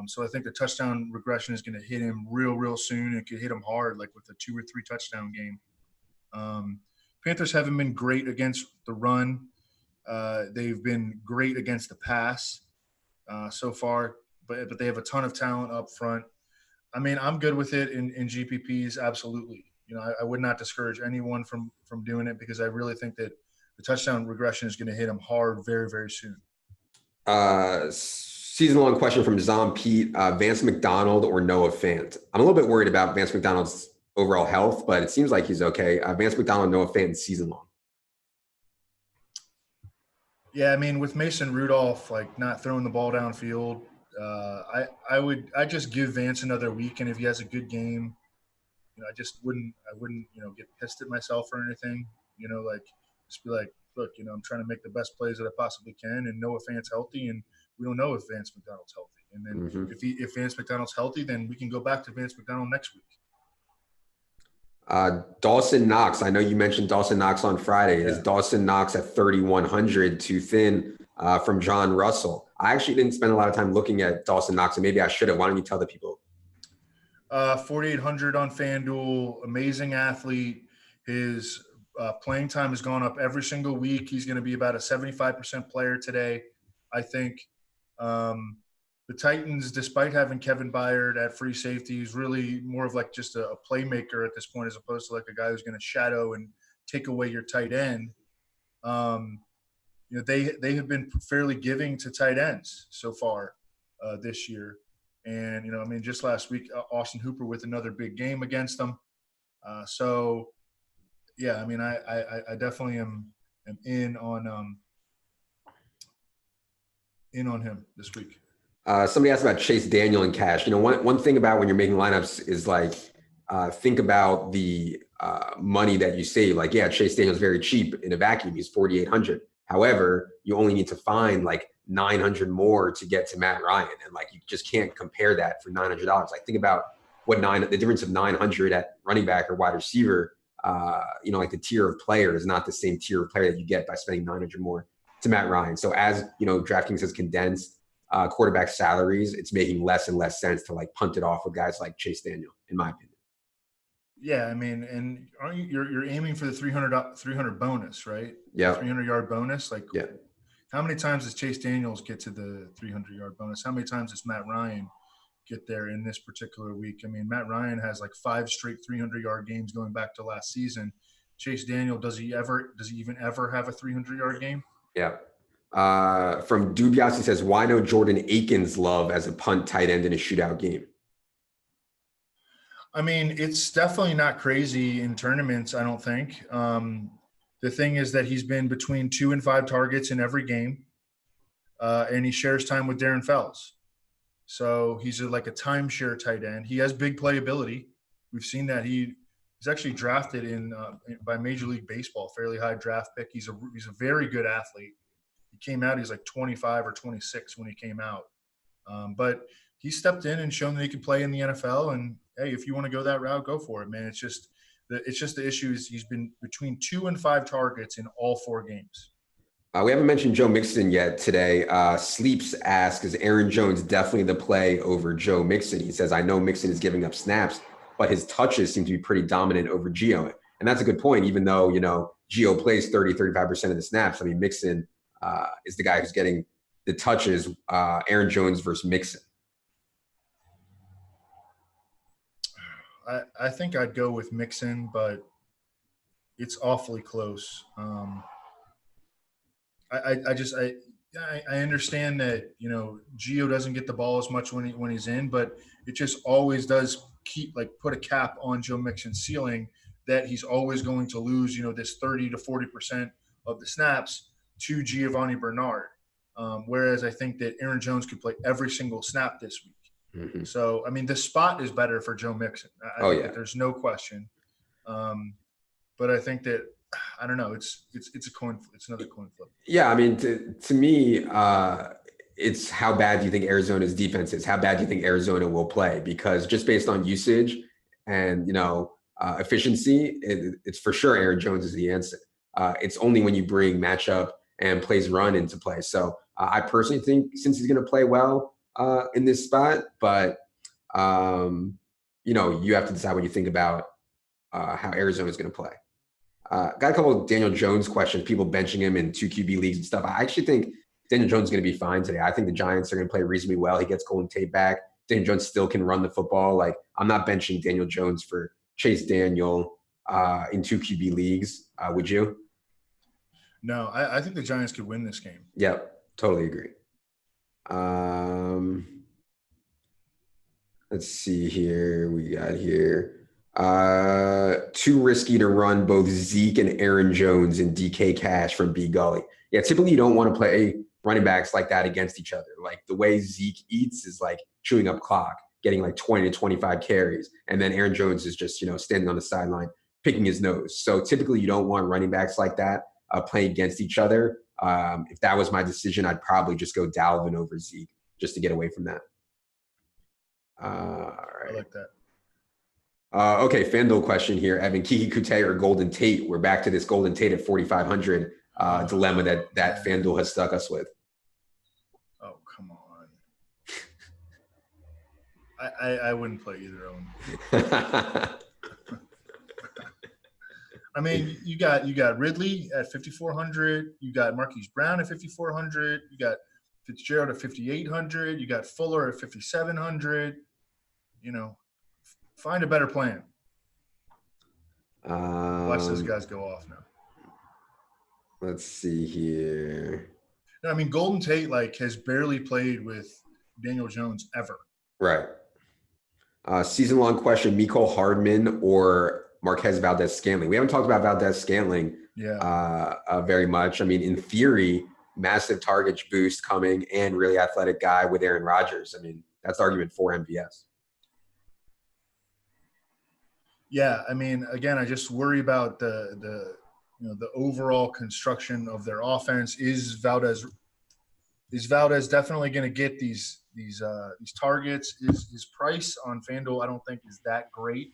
So I think the touchdown regression is going to hit him real soon. It could hit him hard, like with a 2 or 3 touchdown game. Panthers haven't been great against the run. They've been great against the pass so far, but they have a ton of talent up front. I mean, I'm good with it in GPPs, absolutely. I would not discourage anyone from doing it because I really think that the touchdown regression is going to hit them hard very, very soon. Season-long question from Zom Pete, Vance McDonald or Noah Fant? I'm a little bit worried about Vance McDonald's overall health, but it seems like he's okay. Vance McDonald, Noah Fant, season-long. Yeah, I mean, with Mason Rudolph like not throwing the ball downfield, I just give Vance another week, and if he has a good game, I wouldn't get pissed at myself or anything. Like just be like, look, I'm trying to make the best plays that I possibly can, and know if Vance healthy, and we don't know if Vance McDonald's healthy, and then Hmm. if Vance McDonald's healthy, then we can go back to Vance McDonald next week. Dawson Knox. I know you mentioned Dawson Knox on Friday. Is Yeah. Dawson Knox at 3,100 too thin from John Russell? I actually didn't spend a lot of time looking at Dawson Knox, and maybe I should have. Why don't you tell the people? 4,800 on FanDuel. Amazing athlete. His playing time has gone up every single week. He's going to be about a 75% player today, I think. The Titans, despite having Kevin Byard at free safety, is really more of like just a playmaker at this point, as opposed to like a guy who's going to shadow and take away your tight end. Um, they have been fairly giving to tight ends so far this year. And I mean, just last week, Austin Hooper with another big game against them. So yeah, I mean, I definitely am in on him this week. Somebody asked about Chase Daniel and cash. One thing about when you're making lineups is like think about the money that you save. Like, yeah, Chase Daniel's very cheap in a vacuum. He's 4,800. However, you only need to find like 900 more to get to Matt Ryan, and like you just can't compare that for $900. Like, think about the difference of 900 at running back or wide receiver. Like the tier of player is not the same tier of player that you get by spending 900 more to Matt Ryan. So as DraftKings has condensed quarterback salaries, it's making less and less sense to like punt it off with guys like Chase Daniel, in my opinion. Yeah, I mean, and aren't you're aiming for the 300 bonus, right? The Yeah. 300-yard bonus. Like, Yeah. how many times does Chase Daniels get to the 300-yard bonus? How many times does Matt Ryan get there in this particular week? I mean, Matt Ryan has like 5 straight 300-yard games going back to last season. Chase Daniel, does he even ever have a 300-yard game? Yeah. From Dubias, he says, why no Jordan Akins love as a punt tight end in a shootout game? I mean, it's definitely not crazy in tournaments, I don't think. The thing is that he's been between 2 and 5 targets in every game, and he shares time with Darren Fells. So he's like a timeshare tight end. He has big playability. We've seen that he's actually drafted by Major League Baseball, fairly high draft pick. He's a very good athlete. He came out, he's like 25 or 26 when he came out. But he stepped in and shown that he can play in the NFL. And hey, if you want to go that route, go for it, man. It's just the issue is he's been between 2 and 5 targets in all 4 games. We haven't mentioned Joe Mixon yet today. Sleeps asks, is Aaron Jones definitely the play over Joe Mixon? He says, I know Mixon is giving up snaps, but his touches seem to be pretty dominant over Gio. And that's a good point, even though, Gio plays 35% of the snaps. I mean, Mixon is the guy who's getting the touches. Aaron Jones versus Mixon. I think I'd go with Mixon, but it's awfully close. I understand that Gio doesn't get the ball as much when he's in, but it just always does put a cap on Joe Mixon's ceiling that he's always going to lose this 30 to 40% of the snaps to Giovanni Bernard. Whereas I think that Aaron Jones could play every single snap this week. Mm-hmm. So I mean the spot is better for Joe Mixon. I think that there's no question. But I think that I don't know. It's a coin. It's another coin flip. Yeah, I mean, to me, it's how bad do you think Arizona's defense is? How bad do you think Arizona will play? Because just based on usage and efficiency, it's for sure Aaron Jones is the answer. It's only when you bring matchup and plays run into play. So I personally think since he's going to play well in this spot, but you have to decide what you think about how Arizona is going to play. Got a couple of Daniel Jones questions, people benching him in 2 QB leagues and stuff. I actually think Daniel Jones is going to be fine today. I think the Giants are going to play reasonably well. He gets Golden Tate back. Daniel Jones still can run the football. Like, I'm not benching Daniel Jones for Chase Daniel in 2 QB leagues. Would you? No, I think the Giants could win this game. Yep, totally agree. Let's see here. We got here. Too risky to run both Zeke and Aaron Jones in DK Cash from B Gully. Yeah, typically you don't want to play running backs like that against each other. Like the way Zeke eats is like chewing up clock, getting like 20 to 25 carries. And then Aaron Jones is just, standing on the sideline, picking his nose. So typically you don't want running backs like that playing against each other. If that was my decision, I'd probably just go Dalvin over Zeke just to get away from that. All right. I like that. Okay, FanDuel question here. Evan, Kiki Kute or Golden Tate? We're back to this Golden Tate at 4,500 dilemma that FanDuel has stuck us with. Oh, come on. I wouldn't play either of them. I mean, you got Ridley at 5,400. You got Marquise Brown at 5,400. You got Fitzgerald at 5,800. You got Fuller at 5,700. Find a better plan. Watch those guys go off now. Let's see here. No, I mean, Golden Tate has barely played with Daniel Jones ever. Right. Season-long question: Mecole Hardman or Marquez Valdez-Scantling? We haven't talked about Valdez-Scantling very much. I mean, in theory, massive target boost coming and really athletic guy with Aaron Rodgers. I mean, that's the argument for MVS. Yeah, I mean, again, I just worry about the overall construction of their offense. Is Valdez definitely going to get these targets? His price on FanDuel, I don't think, is that great.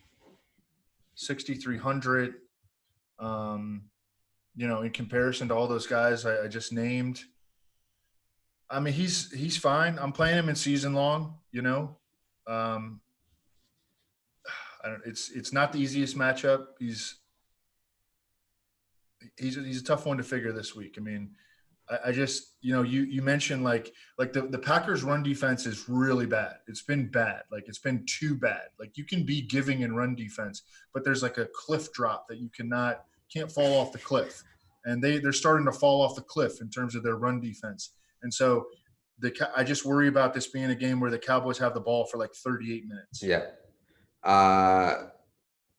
6,300. In comparison to all those guys I just named. I mean, he's fine. I'm playing him in season long. It's not the easiest matchup. He's a tough one to figure this week. I mean, I just, you mentioned like the Packers run defense is really bad. It's been bad. It's been too bad. You can be giving in run defense, but there's a cliff drop that you can't fall off the cliff. And they're starting to fall off the cliff in terms of their run defense. And so I just worry about this being a game where the Cowboys have the ball for 38 minutes. Yeah.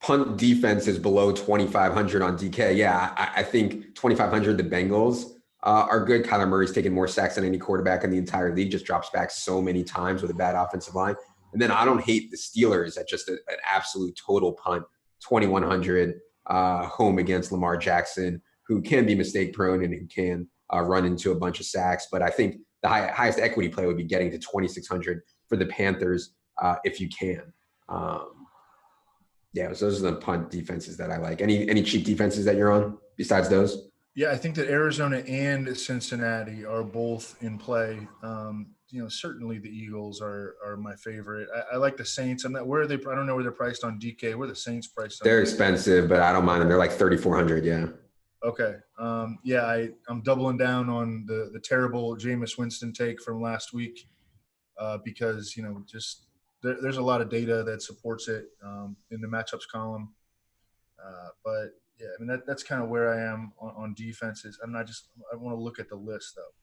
Punt defense is below 2,500 on DK. Yeah, I think 2,500, the Bengals are good. Kyler Murray's taken more sacks than any quarterback in the entire league, just drops back so many times with a bad offensive line. And then I don't hate the Steelers at just an absolute total punt, 2,100 home against Lamar Jackson, who can be mistake prone and who can run into a bunch of sacks. But I think the highest equity play would be getting to 2,600 for the Panthers if you can. Yeah, so those are the punt defenses that I like. Any cheap defenses that you're on besides those? Yeah, I think that Arizona and Cincinnati are both in play. Certainly the Eagles are my favorite. I like the Saints. I don't know where they're priced on DK. Where the Saints priced on? They're expensive, but I don't mind them. They're 3,400. Yeah. Okay. I'm doubling down on the terrible Jameis Winston take from last week because just. There's a lot of data that supports it in the matchups column. But, yeah, I mean, that's kind of where I am on defenses. I want to look at the list, though.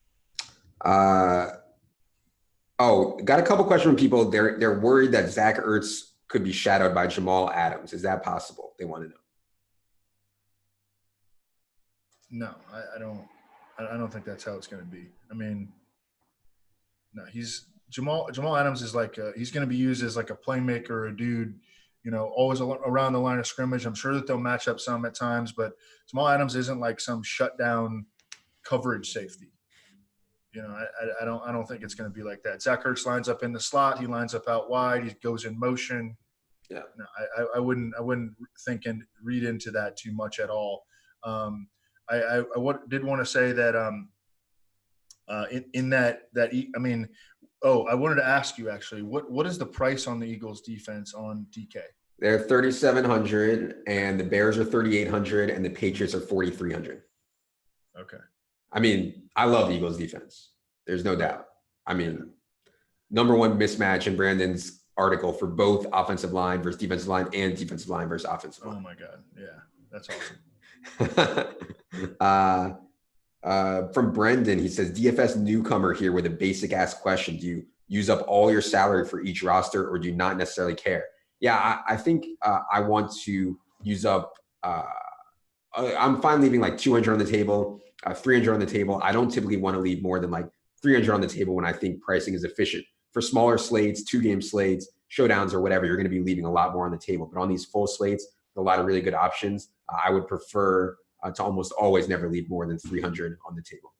Got a couple questions from people. They're worried that Zach Ertz could be shadowed by Jamal Adams. Is that possible? They want to know. No, I don't think that's how it's going to be. I mean, no, Jamal Adams is he's going to be used as a playmaker, a dude, always around the line of scrimmage. I'm sure that they'll match up some at times, but Jamal Adams isn't some shutdown coverage safety. I don't think it's going to be like that. Zach Ertz lines up in the slot. He lines up out wide. He goes in motion. Yeah. No, I wouldn't think and read into that too much at all. I did want to say that I wanted to ask you actually, what is the price on the Eagles defense on DK? They're 3,700 and the Bears are 3,800 and the Patriots are 4,300. Okay. I mean, I love the Eagles defense. There's no doubt. I mean, number one mismatch in Brandon's article for both offensive line versus defensive line and defensive line versus offensive line. Oh my God. Yeah. That's awesome. From Brendan, he says, DFS newcomer here with a basic ass question. Do you use up all your salary for each roster or do you not necessarily care? Yeah, I think I want to use up I'm fine leaving like 200 on the table, 300 on the table. I don't typically want to leave more than like 300 on the table when I think pricing is efficient. For smaller slates, 2-game slates, showdowns, or whatever, you're going to be leaving a lot more on the table. But on these full slates, with a lot of really good options, I would prefer to almost always never leave more than 300 on the table.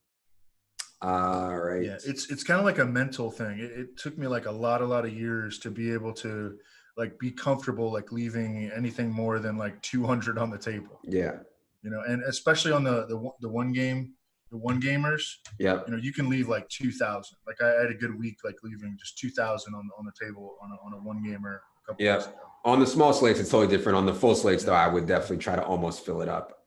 All right. Yeah, it's kind of like a mental thing. It took me like a lot of years to be able to like be comfortable like leaving anything more than like 200 on the table. Yeah. And especially on the one gamers, Yeah. you can leave like 2,000. Like I had a good week like leaving just 2,000 on the table on a one gamer a couple Yeah. weeks ago. On the small slates, it's totally different. On the full slates, though, Yeah. I would definitely try to almost fill it up.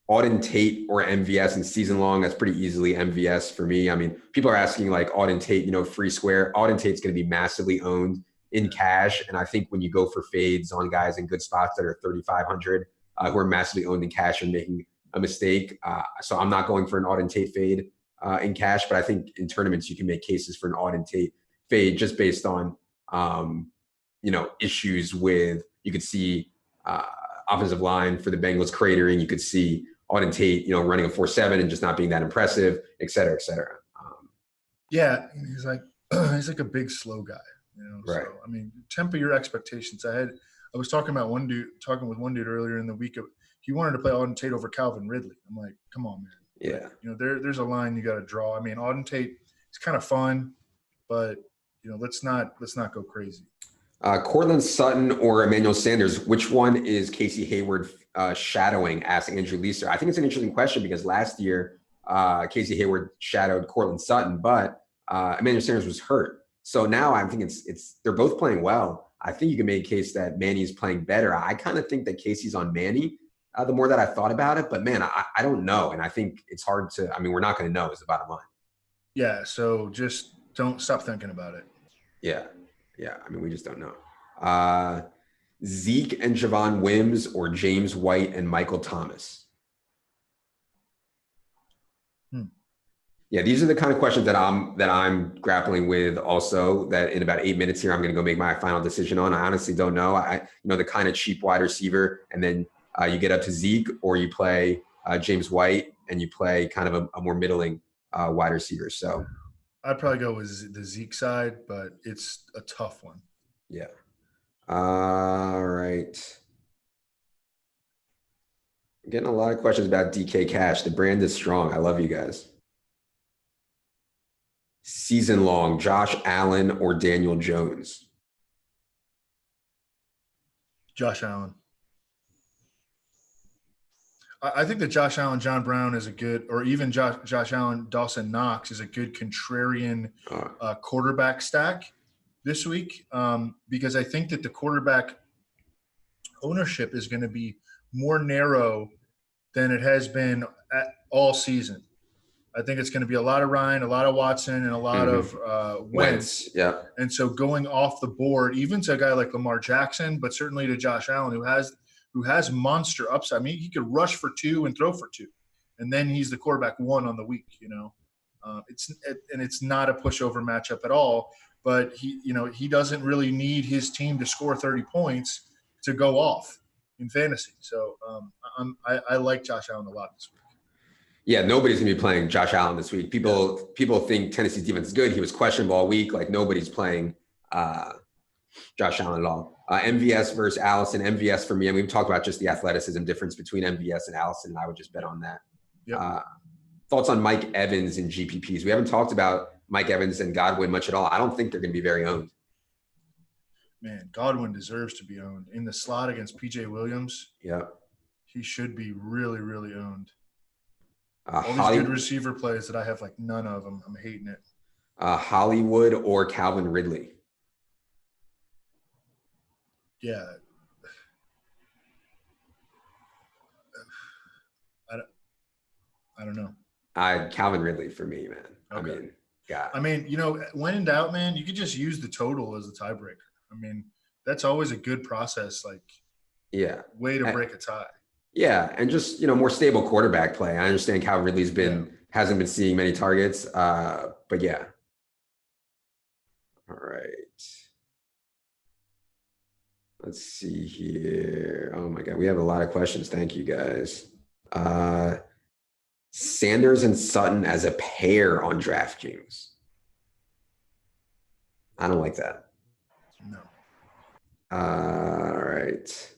Auden Tate or MVS and season long, that's pretty easily MVS for me. I mean, people are asking like Auden Tate, free square. Auden Tate's going to be massively owned in cash. And I think when you go for fades on guys in good spots that are 3,500 who are massively owned in cash and making a mistake. So I'm not going for an Auden Tate fade in cash, but I think in tournaments you can make cases for an Auden Tate fade just based on, issues with, you could see offensive line for the Bengals cratering. You could see Auden Tate, running a 4.7 and just not being that impressive, et cetera, et cetera. Yeah, he's like he's like a big slow guy, Right. So I mean, temper your expectations. I was talking with one dude earlier in the week. He wanted to play Auden Tate over Calvin Ridley. I'm like, come on, man. Yeah. Like, there's a line you got to draw. I mean, Auden Tate is kind of fun, but let's not go crazy. Cortland Sutton or Emmanuel Sanders, which one is Casey Hayward shadowing? Asked Andrew Leeser. I think it's an interesting question because last year Casey Hayward shadowed Cortland Sutton, but Emmanuel Sanders was hurt. So now I think it's they're both playing well. I think you can make a case that Manny's playing better. I kind of think that Casey's on Manny. The more that I thought about it, but man, I don't know, and I think it's hard to. I mean, we're not going to know is the bottom line. Yeah. So just don't stop thinking about it. Yeah. Yeah. I mean, we just don't know. Zeke and Javon Wims or James White and Michael Thomas? Yeah, these are the kind of questions that I'm grappling with also, that in about 8 minutes here, I'm going to go make my final decision on. I honestly don't know. The kind of cheap wide receiver, and then you get up to Zeke, or you play James White and you play kind of a more middling wide receiver. So I'd probably go with the Zeke side, but it's a tough one. Yeah. All right. I'm getting a lot of questions about DK Cash. The brand is strong. I love you guys. Season long, Josh Allen or Daniel Jones? Josh Allen. I think that Josh Allen, John Brown is a good, or even Josh Allen, Dawson Knox is a good contrarian quarterback stack this week, because I think that the quarterback ownership is going to be more narrow than it has been all season. I think it's going to be a lot of Ryan, a lot of Watson, and a lot of Wentz. Yeah. And so going off the board, even to a guy like Lamar Jackson, but certainly to Josh Allen, who has monster upside. I mean, he could rush for 2 and throw for 2, and then he's the quarterback 1 on the week. It's not a pushover matchup at all. But he doesn't really need his team to score 30 points to go off in fantasy. So I like Josh Allen a lot this week. Yeah, nobody's gonna be playing Josh Allen this week. People think Tennessee's defense is good. He was questionable all week. Like, nobody's playing Josh Allen at all. MVS versus Allison. MVS for me, and we've talked about just the athleticism difference between MVS and Allison, and I would just bet on that. Yep. Thoughts on Mike Evans in GPPs? We haven't talked about Mike Evans and Godwin much at all. I don't think they're going to be very owned. Man, Godwin deserves to be owned in the slot against PJ Williams. Yeah, he should be really, really owned. All these good receiver plays that I have like none of them. I'm hating it. Hollywood or Calvin Ridley? Yeah. I don't know. Calvin Ridley for me, man. Okay. I mean, God. I mean, when in doubt, man, you could just use the total as the tiebreaker. I mean, that's always a good process. Like, way to break a tie. Yeah, and just more stable quarterback play. I understand Calvin Ridley's hasn't been seeing many targets, but yeah. All right. Let's see here. Oh my God, we have a lot of questions. Thank you guys. Sanders and Sutton as a pair on DraftKings. I don't like that. No. All right.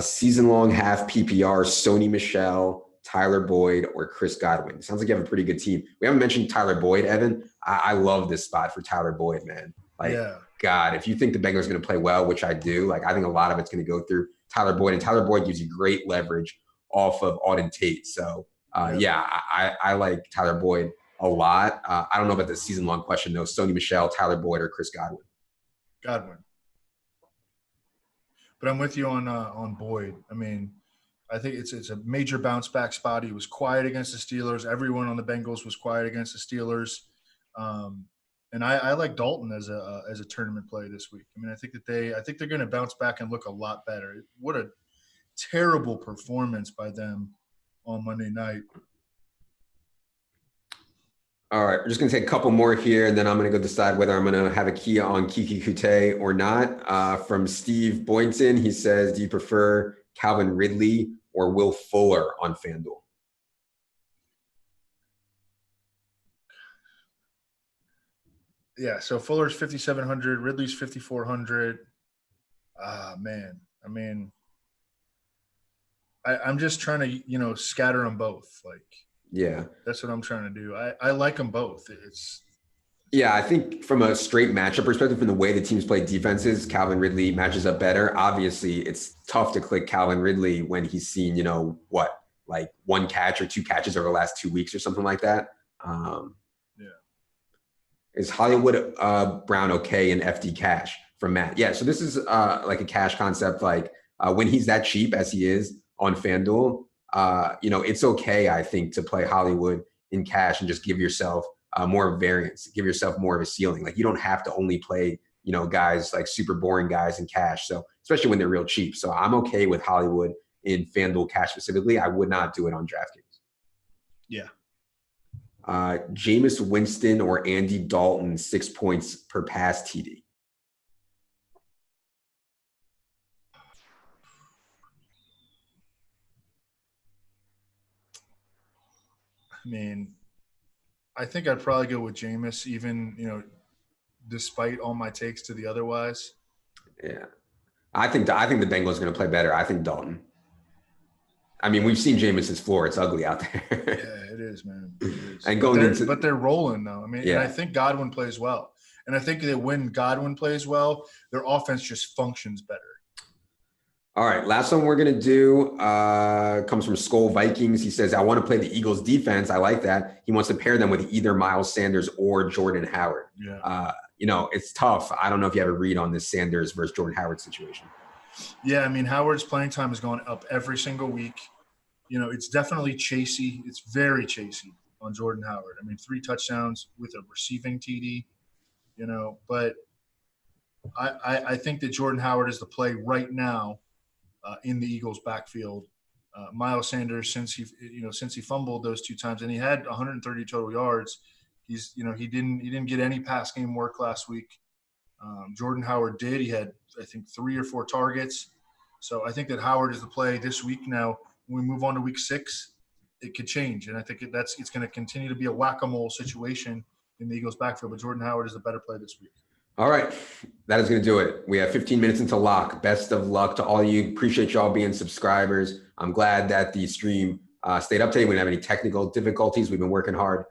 Season-long half PPR, Sony Michel, Tyler Boyd, or Chris Godwin. Sounds like you have a pretty good team. We haven't mentioned Tyler Boyd, Evan. I love this spot for Tyler Boyd, man. Like, Yeah. God, if you think the Bengals are going to play well, which I do, like I think a lot of it's going to go through Tyler Boyd, and Tyler Boyd gives you great leverage off of Auden Tate. So, Yep. yeah, I like Tyler Boyd a lot. I don't know about the season-long question, though. Sony Michel, Tyler Boyd, or Chris Godwin? Godwin. But I'm with you on Boyd. I mean, I think it's a major bounce back spot. He was quiet against the Steelers. Everyone on the Bengals was quiet against the Steelers. And I like Dalton as a tournament play this week. I mean, I think they're going to bounce back and look a lot better. What a terrible performance by them on Monday night. All right, we're just going to take a couple more here, and then I'm going to go decide whether I'm going to have a key on Kiki Kute or not. From Steve Boynton, he says, do you prefer Calvin Ridley or Will Fuller on FanDuel? Yeah, so Fuller's 5,700, Ridley's 5,400. Man, I mean, I'm just trying to, scatter them both. Like, yeah, that's what I'm trying to do. I like them both. Yeah, I think from a straight matchup perspective, from the way the teams play defenses, Calvin Ridley matches up better. Obviously, it's tough to click Calvin Ridley when he's seen, like one catch or two catches over the last 2 weeks or something like that. Yeah. Is Hollywood Brown okay in FD cash from Matt? Yeah, so this is like a cash concept. Like when he's that cheap as he is on FanDuel, it's okay, I think, to play Hollywood in cash and just give yourself more variance, give yourself more of a ceiling. Like you don't have to only play, guys like super boring guys in cash. So especially when they're real cheap. So I'm okay with Hollywood in FanDuel cash specifically. I would not do it on DraftKings. Yeah. Jameis Winston or Andy Dalton, 6 points per pass TD. I mean, I think I'd probably go with Jameis, even, despite all my takes to the otherwise. Yeah. I think the Bengals are going to play better. I think Dalton. I mean, we've seen Jameis's floor. It's ugly out there. Yeah, it is, man. It is. And but they're rolling though. I mean, yeah. And I think Godwin plays well. And I think that when Godwin plays well, their offense just functions better. All right, last one we're going to do comes from Skull Vikings. He says, I want to play the Eagles defense. I like that. He wants to pair them with either Miles Sanders or Jordan Howard. Yeah. It's tough. I don't know if you have a read on this Sanders versus Jordan Howard situation. Yeah, I mean, Howard's playing time has gone up every single week. It's definitely chasey. It's very chasey on Jordan Howard. I mean, 3 touchdowns with a receiving TD, but I think that Jordan Howard is the play right now in the Eagles backfield. Miles Sanders, since he fumbled those 2 times and he had 130 total yards, he didn't get any pass game work last week. Jordan Howard did. He had, I think, 3 or 4 targets. So I think that Howard is the play this week. Now, when we move on to week 6, it could change. And I think it's going to continue to be a whack-a-mole situation in the Eagles backfield. But Jordan Howard is the better play this week. All right. That is going to do it. We have 15 minutes until lock. Best of luck to all of you. Appreciate y'all being subscribers. I'm glad that the stream stayed up to date. We didn't have any technical difficulties. We've been working hard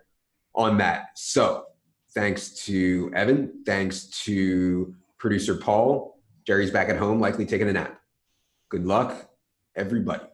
on that. So thanks to Evan. Thanks to producer Paul. Jerry's back at home, likely taking a nap. Good luck, everybody.